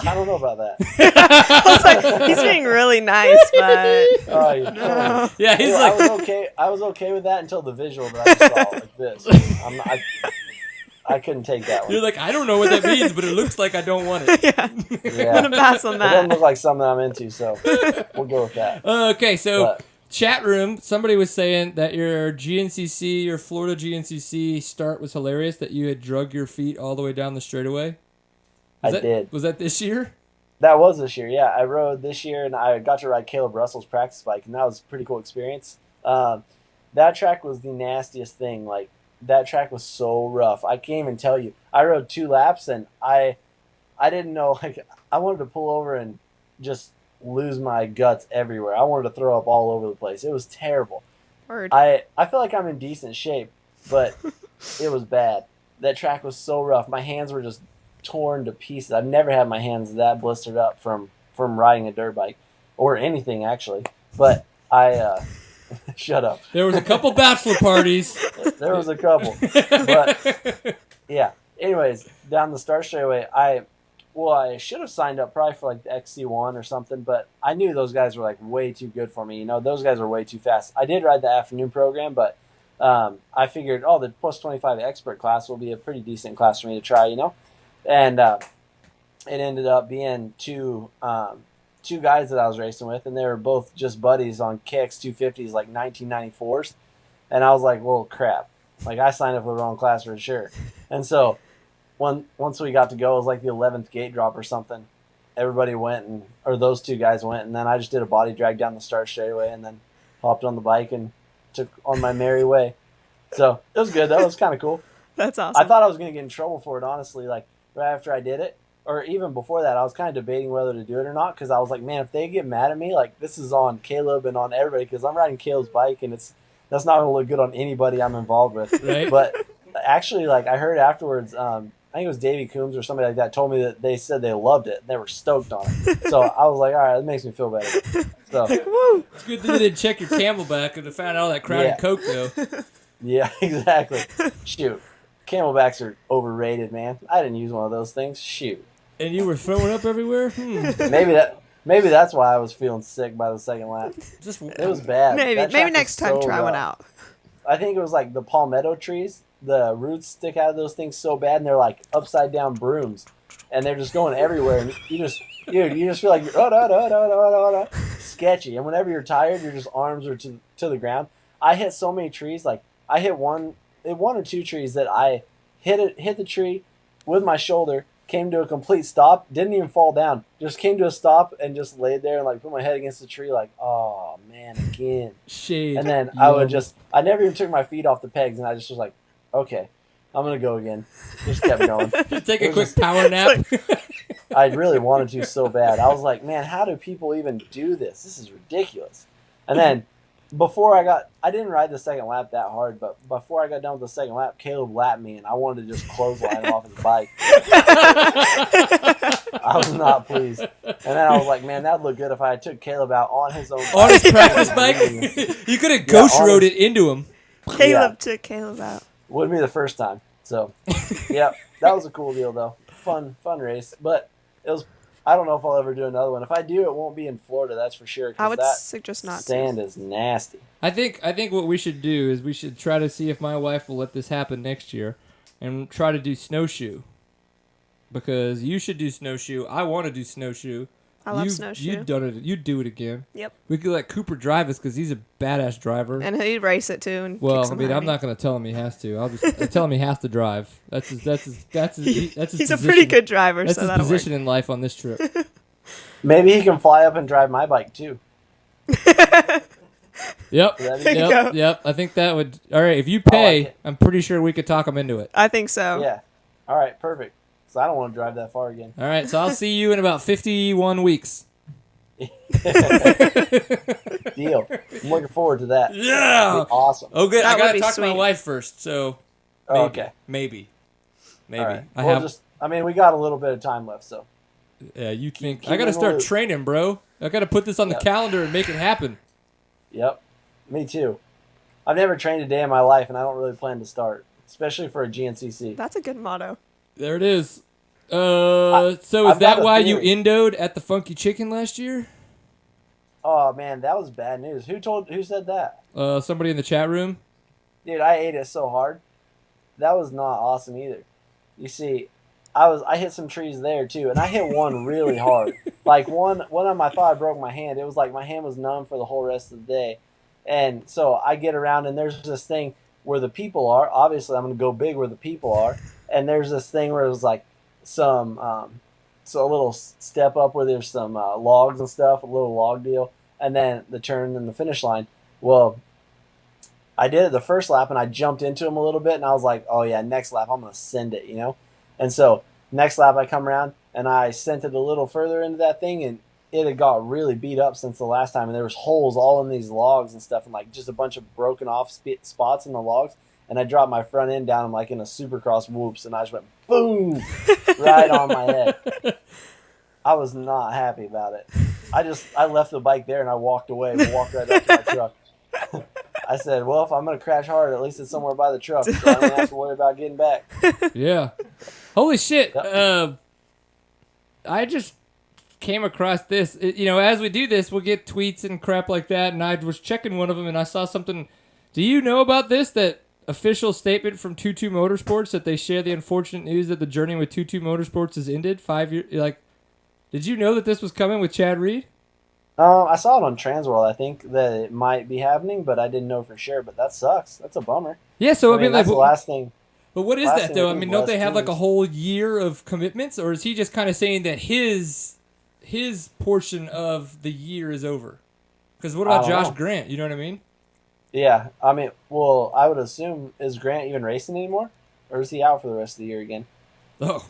I don't know about that. I was like, he's being really nice, but Oh, you're killing me. Yeah, he's Dude, like, I was okay with that until the visual that I just saw like this. I couldn't take that you're one. like, I don't know what that means, but it looks like I don't want it. yeah, Yeah. I'm gonna pass on It doesn't that. look like something I'm into, so we'll go with that. Okay, so But chat room, somebody was saying that your Florida GNCC start was hilarious, that you had drug your feet all the way down the straightaway. I did. Was that this year? That was this year, yeah. I rode this year, and I got to ride Caleb Russell's practice bike, and that was a pretty cool experience. That track was the nastiest thing. Like, that track was so rough. I can't even tell you. I rode 2 laps, and I didn't know. Like, I wanted to pull over and just lose my guts everywhere. I wanted to throw up all over the place. It was terrible. Word. I feel like I'm in decent shape, but it was bad. That track was so rough. My hands were just torn to pieces. I've never had my hands that blistered up from riding a dirt bike or anything actually. But I shut up. There was a couple bachelor parties. There was a couple. But yeah. Anyways, down the start straightaway, I should have signed up probably for like the XC1 or something, but I knew those guys were like way too good for me. You know, those guys were way too fast. I did ride the afternoon program, but I figured, the plus 25 expert class will be a pretty decent class for me to try, you know? And it ended up being two guys that I was racing with, and they were both just buddies on KX250s, like 1994s. And I was like, well, crap. Like, I signed up for the wrong class for sure. And so once we got to go, it was like the 11th gate drop or something. Everybody went, or those 2 guys went, and then I just did a body drag down the start straightaway and then hopped on the bike and took on my merry way. So it was good. That was kind of cool. That's awesome. I thought I was going to get in trouble for it, honestly, like right after I did it. Or even before that, I was kind of debating whether to do it or not, because I was like, man, if they get mad at me, like, this is on Caleb and on everybody, because I'm riding Caleb's bike, and that's not going to look good on anybody I'm involved with. Right. But actually, like, I heard afterwards, I think it was Davey Coombs or somebody like that told me that they said they loved it. They were stoked on it. So I was like, all right, that makes me feel better. So Woo. It's good that you didn't check your Camelback and to find out all that crowded Yeah. Coke, though. Yeah, exactly. Shoot. Camelbacks are overrated, man. I didn't use one of those things. Shoot. And you were throwing up everywhere? Maybe that's why I was feeling sick by the second lap. Just It was bad. Maybe That track was next time so try one rough. out. I think it was like the palmetto trees. The roots stick out of those things so bad, and they're like upside down brooms, and they're just going everywhere. And you just feel like you're sketchy. And whenever you're tired, your just arms are to the ground. I hit so many trees. Like, I hit one or two trees that I hit the tree with my shoulder, came to a complete stop, didn't even fall down, just came to a stop and just laid there and like put my head against the tree, like, oh man, again. shade. And then I never even took my feet off the pegs, and I just was like, okay, I'm gonna go again. Just kept going. Take a quick power nap. I really wanted to so bad. I was like, man, how do people even do this? This is ridiculous. And then I didn't ride the second lap that hard, but before I got done with the second lap, Caleb lapped me, and I wanted to just clothesline him off his bike. I was not pleased. And then I was like, man, that'd look good if I took Caleb out on his own bike. On his practice bike? You could have ghost rode it into him. Caleb took Caleb out. Wouldn't be the first time. So, yeah, that was a cool deal, though. Fun race. But it was. I don't know if I'll ever do another one. If I do, it won't be in Florida, that's for sure. I would that suggest not to. sand is nasty. I think what we should do is we should try to see if my wife will let this happen next year and try to do Snowshoe. Because you should do Snowshoe. I want to do Snowshoe. I love Snowshoe. You've done it. You'd do it again. Yep. We could let Cooper drive us because he's a badass driver. And he'd race it too. And Well, kick I some mean, I'm money. not going to tell him he has to. I'll tell him he has to drive. That's his He's position. a pretty good driver, That's so his that'll position in life on this trip. Maybe he can fly up and drive my bike, too. Yep. There you go. Yep. I think that would. All right. If you pay, like it. I'm pretty sure we could talk him into it. I think so. Yeah. All right, perfect. So I don't want to drive that far again. All right. So I'll see you in about 51 weeks. Deal. I'm looking forward to that. Yeah. That'd be awesome. Oh, good. That I would gotta be talk to my sweet. wife first. So. Oh, Maybe, okay. Maybe. All right. I We'll have. we got a little bit of time left, so. Yeah. You think keep I gotta me in the start loop. training, bro? I gotta put this on the Yep. calendar and make it happen. Yep. Me too. I've never trained a day in my life, and I don't really plan to start, especially for a GNCC. That's a good motto. There it is. So is I've that got a why you theory. indoed at the Funky Chicken last year? Oh, man, that was bad news. Who said that? Somebody in the chat room. Dude, I ate it so hard. That was not awesome either. You see, I hit some trees there too, and I hit one really hard. Like one of them, I thought I broke my hand. It was like my hand was numb for the whole rest of the day. And so I get around, and there's this thing where the people are. Obviously, I'm going to go big where the people are. And there's this thing where it was like some so a little step up where there's some logs and stuff, a little log deal, and then the turn and the finish line. Well, I did it the first lap, and I jumped into him a little bit, and I was like, oh, yeah, next lap I'm going to send it, And so next lap I come around, and I sent it a little further into that thing, and it had got really beat up since the last time, and there was holes all in these logs and stuff, and like just a bunch of broken off spots in the logs. And I dropped my front end down like in a Supercross whoops, and I just went boom right on my head. I was not happy about it. I left the bike there and I walked away and walked right up to my truck. I said, well, if I'm going to crash hard, at least it's somewhere by the truck, so I don't have to worry about getting back. Yeah. Holy shit. Yep. I just came across this. As we do this, we'll get tweets and crap like that, and I was checking one of them, and I saw something. Do you know about this, that official statement from 22 Motorsports, that they share the unfortunate news that the journey with 22 Motorsports has ended 5 years? Did you know that this was coming with Chad Reed? I saw it on Transworld. I think that it might be happening, but I didn't know for sure. But that sucks. That's a bummer. Yeah, so I mean that's the last thing. But what is that, though? I mean, don't they have like a teams. whole year of commitments, or is he just kind of saying that his portion of the year is over? Because what about Josh Grant? You know what I mean? Yeah, I mean, well, I would assume, is Grant even racing anymore? Or is he out for the rest of the year again? Oh.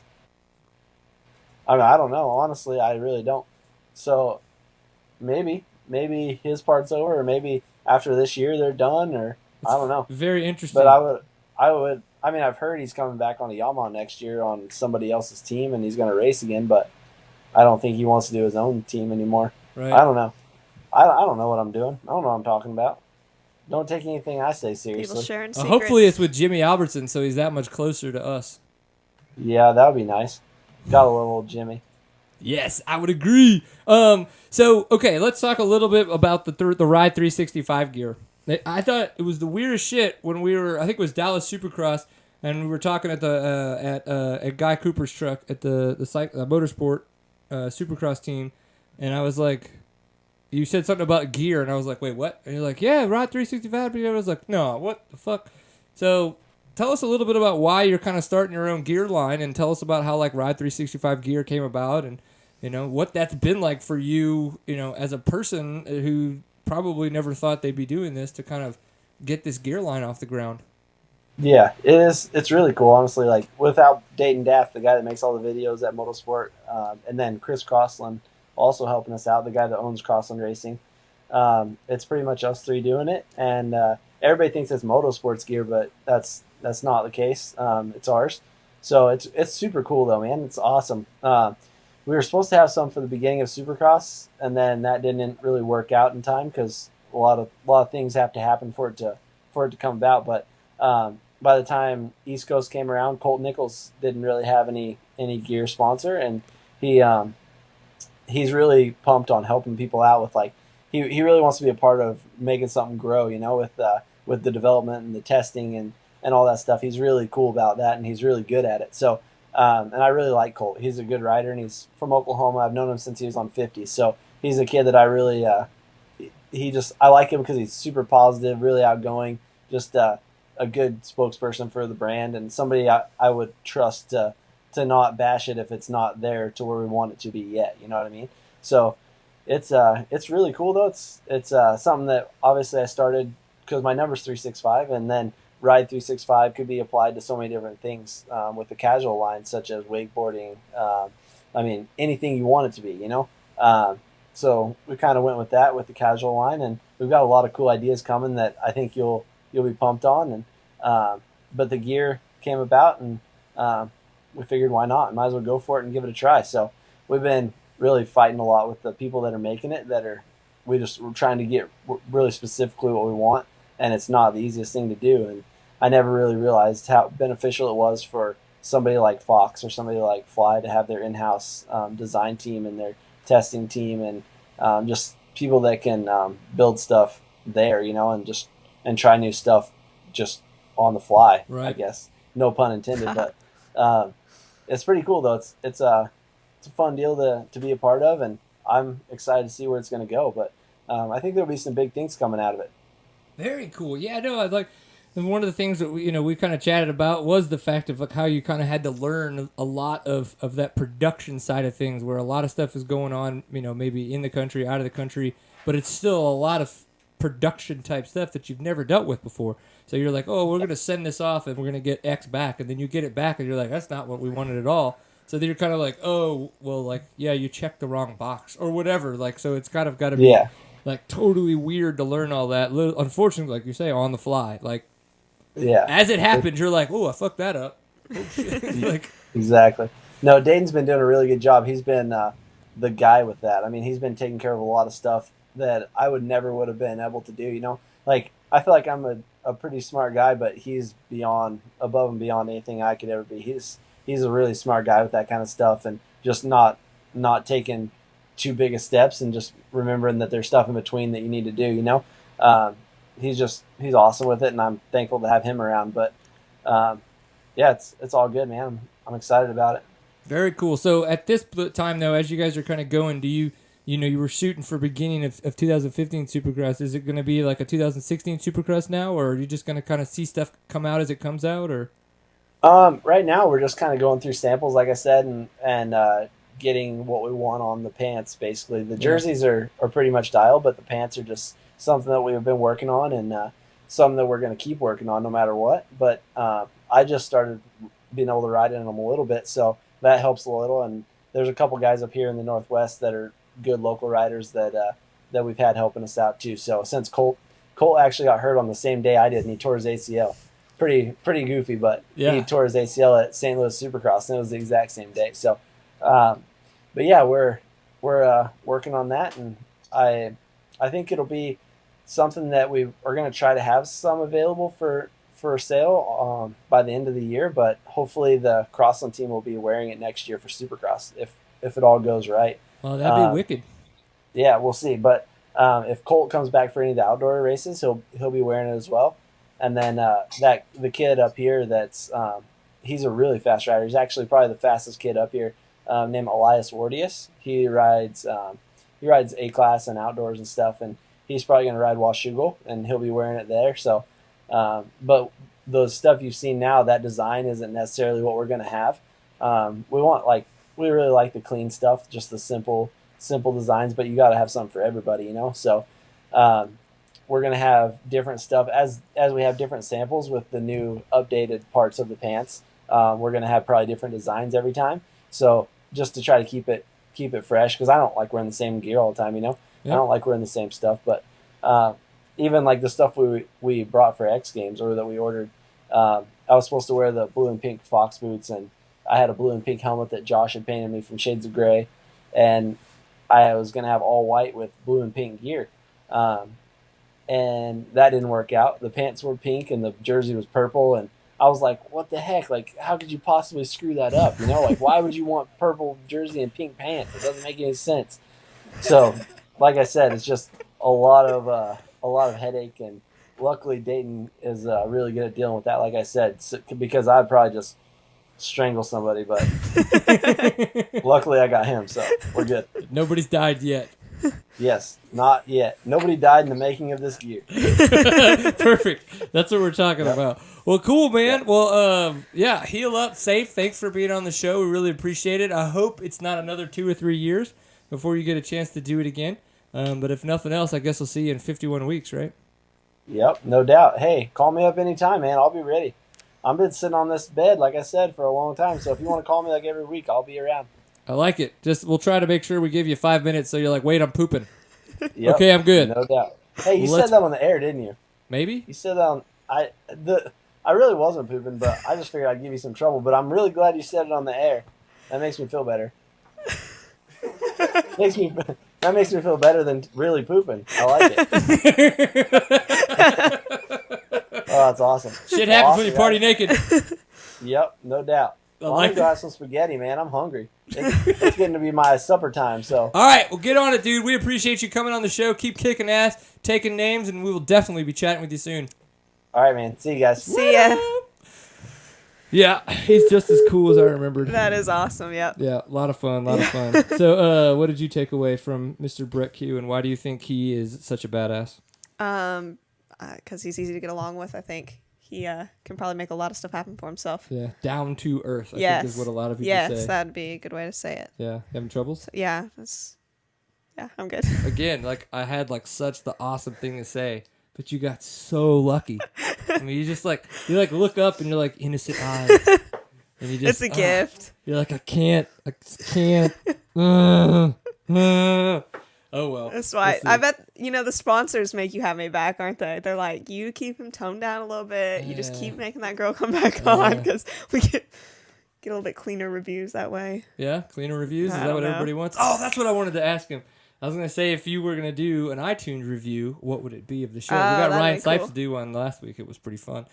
I mean, I don't know. Honestly, I really don't. So maybe his part's over, or maybe after this year they're done, or I don't know. Very interesting. But I mean, I've heard he's coming back on a Yamaha next year on somebody else's team, and he's going to race again, but I don't think he wants to do his own team anymore. Right. I don't know. I don't know what I'm doing. I don't know what I'm talking about. Don't take anything I say seriously. People sharing secrets. Hopefully it's with Jimmy Albertson, so he's that much closer to us. Yeah, that would be nice. Gotta love old Jimmy. Yes, I would agree. So okay, let's talk a little bit about the Ride 365 gear. I thought it was the weirdest shit when we were, I think it was Dallas Supercross, and we were talking at at Guy Cooper's truck at the motorsport Supercross team, and I was like, you said something about gear, and I was like, wait, what? And you're like, yeah, Ride 365 gear. I was like, no, what the fuck? So tell us a little bit about why you're kind of starting your own gear line, and tell us about how like Ride 365 gear came about, and what that's been like for you, as a person who probably never thought they'd be doing this, to kind of get this gear line off the ground. Yeah, it is. It's really cool, honestly. Like, without Dayton Daft, the guy that makes all the videos at Motorsport, and then Chris Crossland also helping us out, the guy that owns Crossland Racing. It's pretty much us three doing it, and everybody thinks it's Motorsports gear, but that's not the case. It's ours. So it's super cool though, man. It's awesome. We were supposed to have some for the beginning of Supercross, and then that didn't really work out in time because a lot of things have to happen for it to come about. But by the time East Coast came around, Colt Nichols didn't really have any gear sponsor, and he's really pumped on helping people out with, like, he really wants to be a part of making something grow, with the development and the testing and all that stuff. He's really cool about that, and he's really good at it. So, and I really like Colt. He's a good rider, and he's from Oklahoma. I've known him since he was on 50. So he's a kid that I really, I like him because he's super positive, really outgoing, just a good spokesperson for the brand, and somebody I would trust to not bash it if it's not there to where we want it to be yet. You know what I mean? So it's really cool though. It's something that obviously I started because my number's 365, and then Ride 365 could be applied to so many different things with the casual line, such as wakeboarding. Anything you want it to be, So we kind of went with that with the casual line, and we've got a lot of cool ideas coming that I think you'll be pumped on. And but the gear came about, and we figured why not? Might as well go for it and give it a try. So we've been really fighting a lot with the people that are making it. We're trying to get really specifically what we want, and it's not the easiest thing to do. And I never really realized how beneficial it was for somebody like Fox or somebody like Fly to have their in-house design team and their testing team, and just people that can build stuff there, and try new stuff just on the fly. Right. I guess, no pun intended, but it's pretty cool though. It's a fun deal to be a part of, and I'm excited to see where it's going to go. But I think there'll be some big things coming out of it. Very cool. Yeah, no, I like. And one of the things that we kind of chatted about was the fact of like how you kind of had to learn a lot of that production side of things, where a lot of stuff is going on, maybe in the country, out of the country, but it's still a lot of production type stuff that you've never dealt with before. So you're like, oh, we're going to send this off and we're going to get X back, and then you get it back and you're like, that's not what we wanted at all. So then you're kind of like, oh, well, like, yeah, you checked the wrong box or whatever. Like, so it's kind of got to be like totally weird to learn all that. Unfortunately, like you say, on the fly, like. Yeah. As it happens, you're like, oh, I fucked that up. Oh, shit. Like, exactly. No, Dayton's been doing a really good job. He's been the guy with that. I mean, he's been taking care of a lot of stuff that I would have been able to do, Like, I feel like I'm a pretty smart guy, but he's above and beyond anything I could ever be. He's a really smart guy with that kind of stuff, and just not taking too big of steps and just remembering that there's stuff in between that you need to do, He's awesome with it, and I'm thankful to have him around. But yeah, it's all good, man. I'm excited about it. Very cool. So at this time, though, as you guys are kind of going, do you were shooting for beginning of 2015 Supercross? Is it going to be like a 2016 Supercross now, or are you just going to kind of see stuff come out as it comes out, or? Right now we're just kind of going through samples, like I said, and getting what we want on the pants. Basically, the jerseys are pretty much dialed, but the pants are just something that we've been working on, and something that we're going to keep working on no matter what. But I just started being able to ride in them a little bit, so that helps a little. And there's a couple guys up here in the Northwest that are good local riders that we've had helping us out too. So since Colt actually got hurt on the same day I did, and he tore his ACL. Pretty goofy, but he tore his ACL at St. Louis Supercross, and it was the exact same day. So, but yeah, we're working on that, and I think it'll be something that we are going to try to have some available for sale by the end of the year. But hopefully, the Crossland team will be wearing it next year for Supercross if it all goes right. Well, that'd be wicked. Yeah, we'll see. But if Colt comes back for any of the outdoor races, he'll be wearing it as well. And then the kid up here he's a really fast rider. He's actually probably the fastest kid up here, named Elias Wardius. He rides A-class and outdoors and stuff, and he's probably going to ride Washougal, and he'll be wearing it there. So, but the stuff you've seen now, that design isn't necessarily what we're going to have. We really like the clean stuff, just the simple designs, but you got to have something for everybody, So, we're going to have different stuff as we have different samples with the new updated parts of the pants. We're going to have probably different designs every time. So just to try to keep it fresh, because I don't like wearing the same gear all the time, I don't like wearing the same stuff. But even like the stuff we brought for X Games or that we ordered, I was supposed to wear the blue and pink Fox boots, and I had a blue and pink helmet that Josh had painted me from Shades of Grey, and I was going to have all white with blue and pink gear. And that didn't work out. The pants were pink and the jersey was purple, and I was like, what the heck? Like, how could you possibly screw that up? Like, why would you want purple jersey and pink pants? It doesn't make any sense. So, like I said, it's just a lot of headache, and luckily Dayton is really good at dealing with that, like I said, because I'd probably just strangle somebody, but luckily I got him, so we're good. Nobody's died yet. Yes, not yet. Nobody died in the making of this gear. Perfect. That's what we're talking about. Well, cool, man. Yep. Well, heal up safe. Thanks for being on the show. We really appreciate it. I hope it's not another 2 or 3 years before you get a chance to do it again. But if nothing else, I guess we'll see you in 51 weeks, right? Yep, no doubt. Hey, call me up anytime, man. I'll be ready. I've been sitting on this bed, like I said, for a long time. So if you want to call me like every week, I'll be around. I like it. We'll try to make sure we give you 5 minutes so you're like, wait, I'm pooping. Yep, okay, I'm good. No doubt. Hey, you said that on the air, didn't you? Maybe? You said that on... I really wasn't pooping, but I just figured I'd give you some trouble. But I'm really glad you said it on the air. That makes me feel better. That makes me feel better than really pooping. I like it. Oh, that's awesome. Shit happens when you party naked. Yep, no doubt. I want to go have some spaghetti, man. I'm hungry. It's getting to be my supper time, so. All right, well, get on it, dude. We appreciate you coming on the show. Keep kicking ass, taking names, and we will definitely be chatting with you soon. All right, man. See you guys. See ya. Yeah, he's just as cool as I remembered. That is awesome, yep. Yeah, a lot of fun. So, what did you take away from Mr. Brett Q, and why do you think he is such a badass? Because he's easy to get along with, I think. he can probably make a lot of stuff happen for himself. Yeah, down to earth. I Yes. think is what a lot of people Yes, say. that'd be a good way to say it. Yeah, having troubles? Yeah, I'm good. Again, like I had like such the awesome thing to say, but you got so lucky. I mean, you just like look up and you're like innocent eyes, and you just It's a gift. You're like I just can't. Oh well. That's why. We'll see. I bet the sponsors make you have me back, aren't they? They're like, you keep him toned down a little bit. You just Yeah. keep making that girl come back on because we get a little bit cleaner reviews that way. Yeah, cleaner reviews. Is I that don't what know. everybody wants? Oh, that's what I wanted to ask him. I was gonna say if you were gonna do an iTunes review, what would it be of the show? We got that'd Ryan be Sipes cool. to do one last week. It was pretty fun.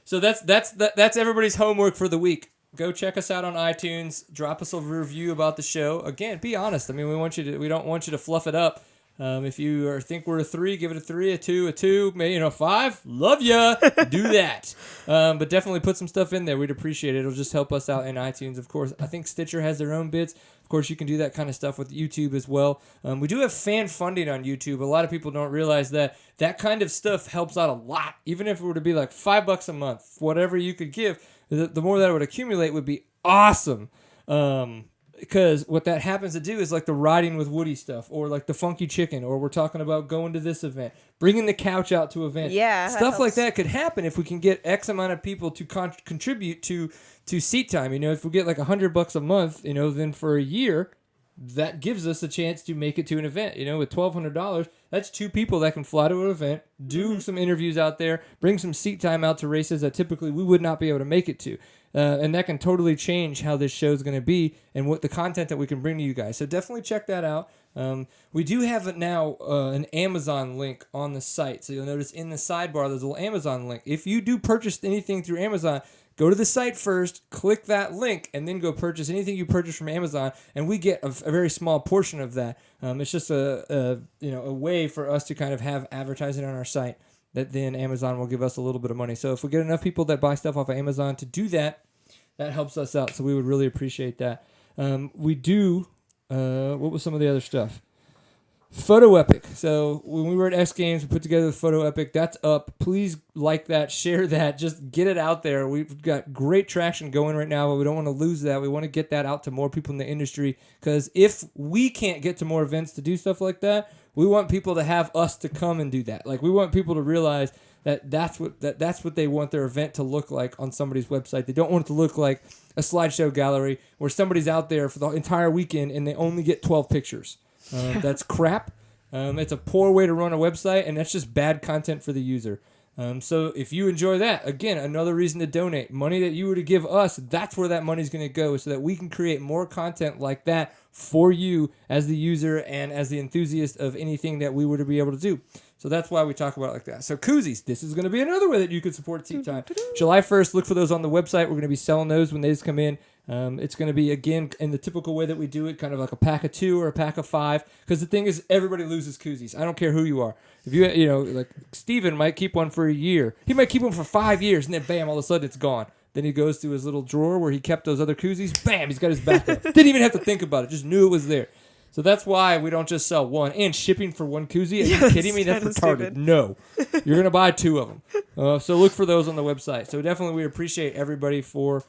So that's everybody's homework for the week. Go check us out on iTunes. Drop us a review about the show. Again, be honest. I mean, we don't want you to fluff it up. If you think we're a 3, give it a 3, a 2, a 2, maybe a 5. Love ya. Do that. But definitely put some stuff in there. We'd appreciate it. It'll just help us out in iTunes, of course. I think Stitcher has their own bits. Of course, you can do that kind of stuff with YouTube as well. We do have fan funding on YouTube. A lot of people don't realize that kind of stuff helps out a lot. Even if it were to be like $5 a month, whatever you could give, the more that would accumulate would be awesome. Because what that happens to do is like the riding with Woody stuff, or like the funky chicken, or we're talking about going to this event, bringing the couch out to events. Yeah, that stuff like helps. that could happen if we can get X amount of people to contribute to seat time. If we get like $100 a month, then for a year, that gives us a chance to make it to an event. With $1,200, that's 2 people that can fly to an event, do some interviews out there, bring some seat time out to races that typically we would not be able to make it to. And that can totally change how this show is going to be and what the content that we can bring to you guys. So definitely check that out. We do have now an Amazon link on the site. So you'll notice in the sidebar, there's a little Amazon link. If you do purchase anything through Amazon, go to the site first, click that link, and then go purchase anything you purchase from Amazon, and we get a very small portion of that. It's just a way for us to kind of have advertising on our site that then Amazon will give us a little bit of money. So if we get enough people that buy stuff off of Amazon to do that, that helps us out. So we would really appreciate that. We do, what was some of the other stuff? Photo Epic. So when we were at X Games, we put together the Photo Epic. That's up. Please like that, share that, just get it out there. We've got great traction going right now, but we don't want to lose that. We want to get that out to more people in the industry, because if we can't get to more events to do stuff like that, we want people to have us to come and do that. Like, we want people to realize that's what they want their event to look like on somebody's website. They don't want it to look like a slideshow gallery where somebody's out there for the entire weekend and they only get 12 pictures. That's crap. It's a poor way to run a website, and that's just bad content for the user. So if you enjoy that, again, another reason to donate. Money that you were to give us, that's where that money's going to go, so that we can create more content like that for you as the user and as the enthusiast of anything that we were to be able to do. So that's why we talk about it like that. So koozies, this is going to be another way that you could support Seat Time. July 1st, look for those on the website. We're going to be selling those when they just come in. It's going to be, again, in the typical way that we do it, kind of like a pack of 2 or a pack of 5. Because the thing is, everybody loses koozies. I don't care who you are. If like Steven might keep one for a year. He might keep one for 5 years, and then bam, all of a sudden it's gone. Then he goes to his little drawer where he kept those other koozies. Bam, he's got his backup. Didn't even have to think about it. Just knew it was there. So that's why we don't just sell one. And shipping for one koozie? Are you kidding me? That's retarded. Stupid. No. You're going to buy 2 of them. So look for those on the website. So definitely we appreciate everybody for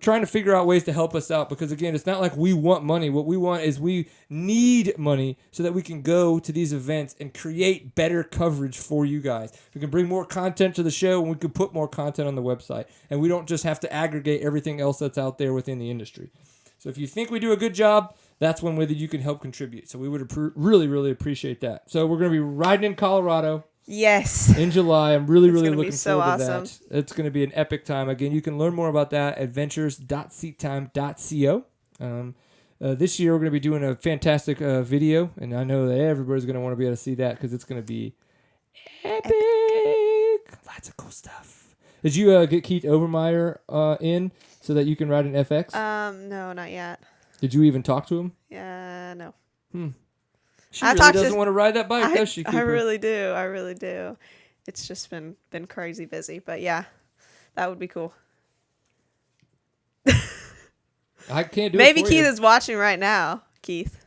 trying to figure out ways to help us out. Because, again, it's not like we want money. What we want is we need money so that we can go to these events and create better coverage for you guys. We can bring more content to the show, and we can put more content on the website. And we don't just have to aggregate everything else that's out there within the industry. So if you think we do a good job, that's one way that you can help contribute. So we would really, really appreciate that. So we're going to be riding in Colorado. Yes. In July. I'm really looking so forward to awesome. that. It's going to be an epic time. Again, you can learn more about that at ventures.seattime.co. This year, we're going to be doing a fantastic video, and I know that everybody's going to want to be able to see that because it's going to be epic. Lots of cool stuff. Did you get Keith Overmeyer in so that you can ride an FX? No, not yet. Did you even talk to him? Yeah, no. She I really talked doesn't to- want to ride that bike, does she, I Cooper? really do. I really do. It's just been crazy busy, but yeah, that would be cool. I can't do Maybe it for Keith you. is watching right now. Keith,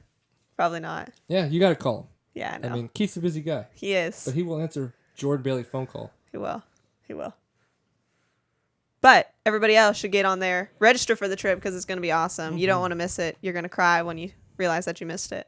probably not. Yeah, you got to call him. Yeah, I know. I mean, Keith's a busy guy, he is. but he will answer Jordan Bailey's phone call. He will. He will. But everybody else should get on there, register for the trip because it's going to be awesome. You don't want to miss it. You're going to cry when you realize that you missed it.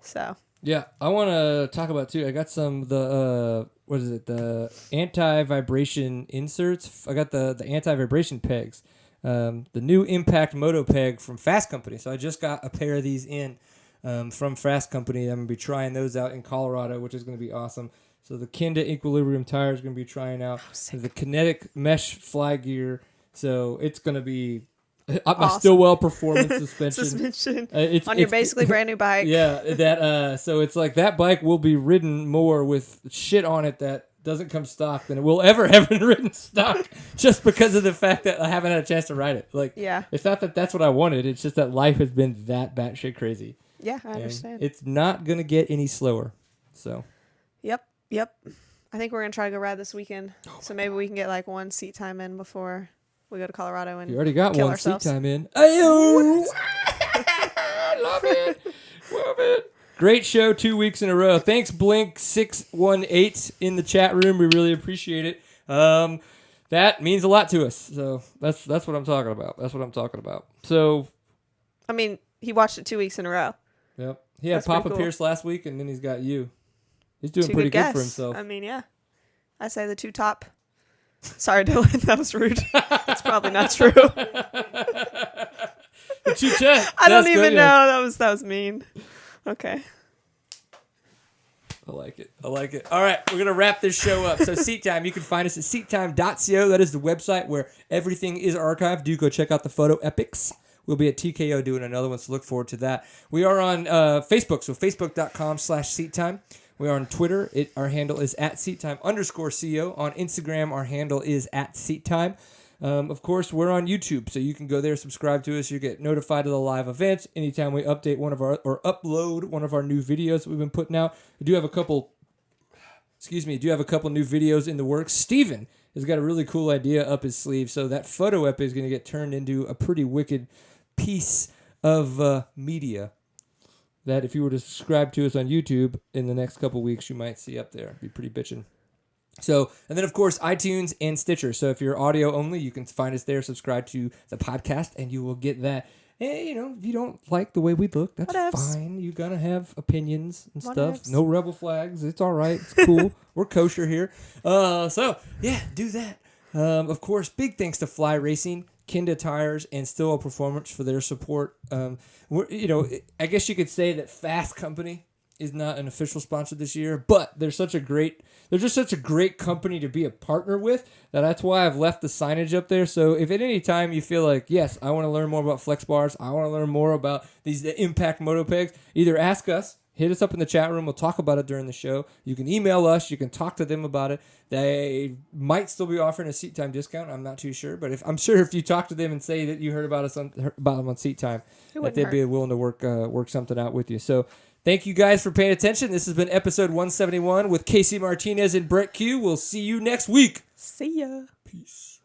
So. Yeah, I want to talk about too. I got some the the anti-vibration inserts. I got the anti-vibration pegs, the new Impact Moto peg from Fast Company. So I just got a pair of these in from Fast Company. I'm gonna be trying those out in Colorado, which is gonna be awesome. So the Kenda Equilibrium tire is gonna be trying out the Kinetic Mesh fly gear. So it's gonna be. My Awesome. Stillwell performance suspension. On your basically brand new bike. Yeah, that. So it's like that bike will be ridden more with shit on it that doesn't come stock than it will ever have been ridden stock, just because of the fact that I haven't had a chance to ride it. Like, yeah, it's not that that's what I wanted. It's just that life has been that batshit crazy. Yeah, I understand. It's not gonna get any slower. So. Yep. I think we're gonna try to go ride this weekend. So maybe we can get like one seat time in before we go to Colorado and you already got kill one ourselves. seat time in. Ayo! Love it. Great show 2 weeks in a row. Thanks, Blink618 in the chat room. We really appreciate it. That means a lot to us. So that's what I'm talking about. So, I mean, he watched it 2 weeks in a row. Yep. He had That's pretty Papa cool. Pierce last week, and then he's got you. He's doing Two pretty good for guess. himself. I mean, yeah. I say the two top. Sorry, Dylan. That was rude. That's probably not true. I don't even know. That was mean. Okay. I like it. All right, we're going to wrap this show up. So Seat Time, you can find us at seattime.co. That is the website where everything is archived. Do go check out the photo epics. We'll be at TKO doing another one, so look forward to that. We are on Facebook, so facebook.com/seattime. We are on Twitter. Our handle is @seattime_CO. On Instagram, our handle is @seattime. Of course, we're on YouTube, so you can go there, subscribe to us. You get notified of the live events anytime we update upload one of our new videos that we've been putting out. We do have a couple new videos in the works. Steven has got a really cool idea up his sleeve, so that photo ep is going to get turned into a pretty wicked piece of media that if you were to subscribe to us on YouTube in the next couple weeks, you might see up there. It'd be pretty bitchin'. So, and then of course, iTunes and Stitcher. So if you're audio only, you can find us there, subscribe to the podcast, and you will get that. And, if you don't like the way we look, that's fine. You're going to have opinions and stuff. No rebel flags. It's all right. It's cool. We're kosher here. So, yeah, do that. Of course, big thanks to Fly Racing, Kenda Tires, and Stillwell Performance for their support. I guess you could say that Fast Company is not an official sponsor this year, but they're just such a great company to be a partner with that's why I've left the signage up there. So if at any time you feel like, yes, I want to learn more about flex bars, I want to learn more about the Impact Moto pegs, either ask us, hit us up in the chat room. We'll talk about it during the show. You can email us. You can talk to them about it. They might still be offering a Seat Time discount. I'm not too sure, but I'm sure if you talk to them and say that you heard about them on Seat Time, that they'd be willing to work something out with you. So thank you guys for paying attention. This has been episode 171 with Kacy Martinez and Brett Q. We'll see you next week. See ya. Peace.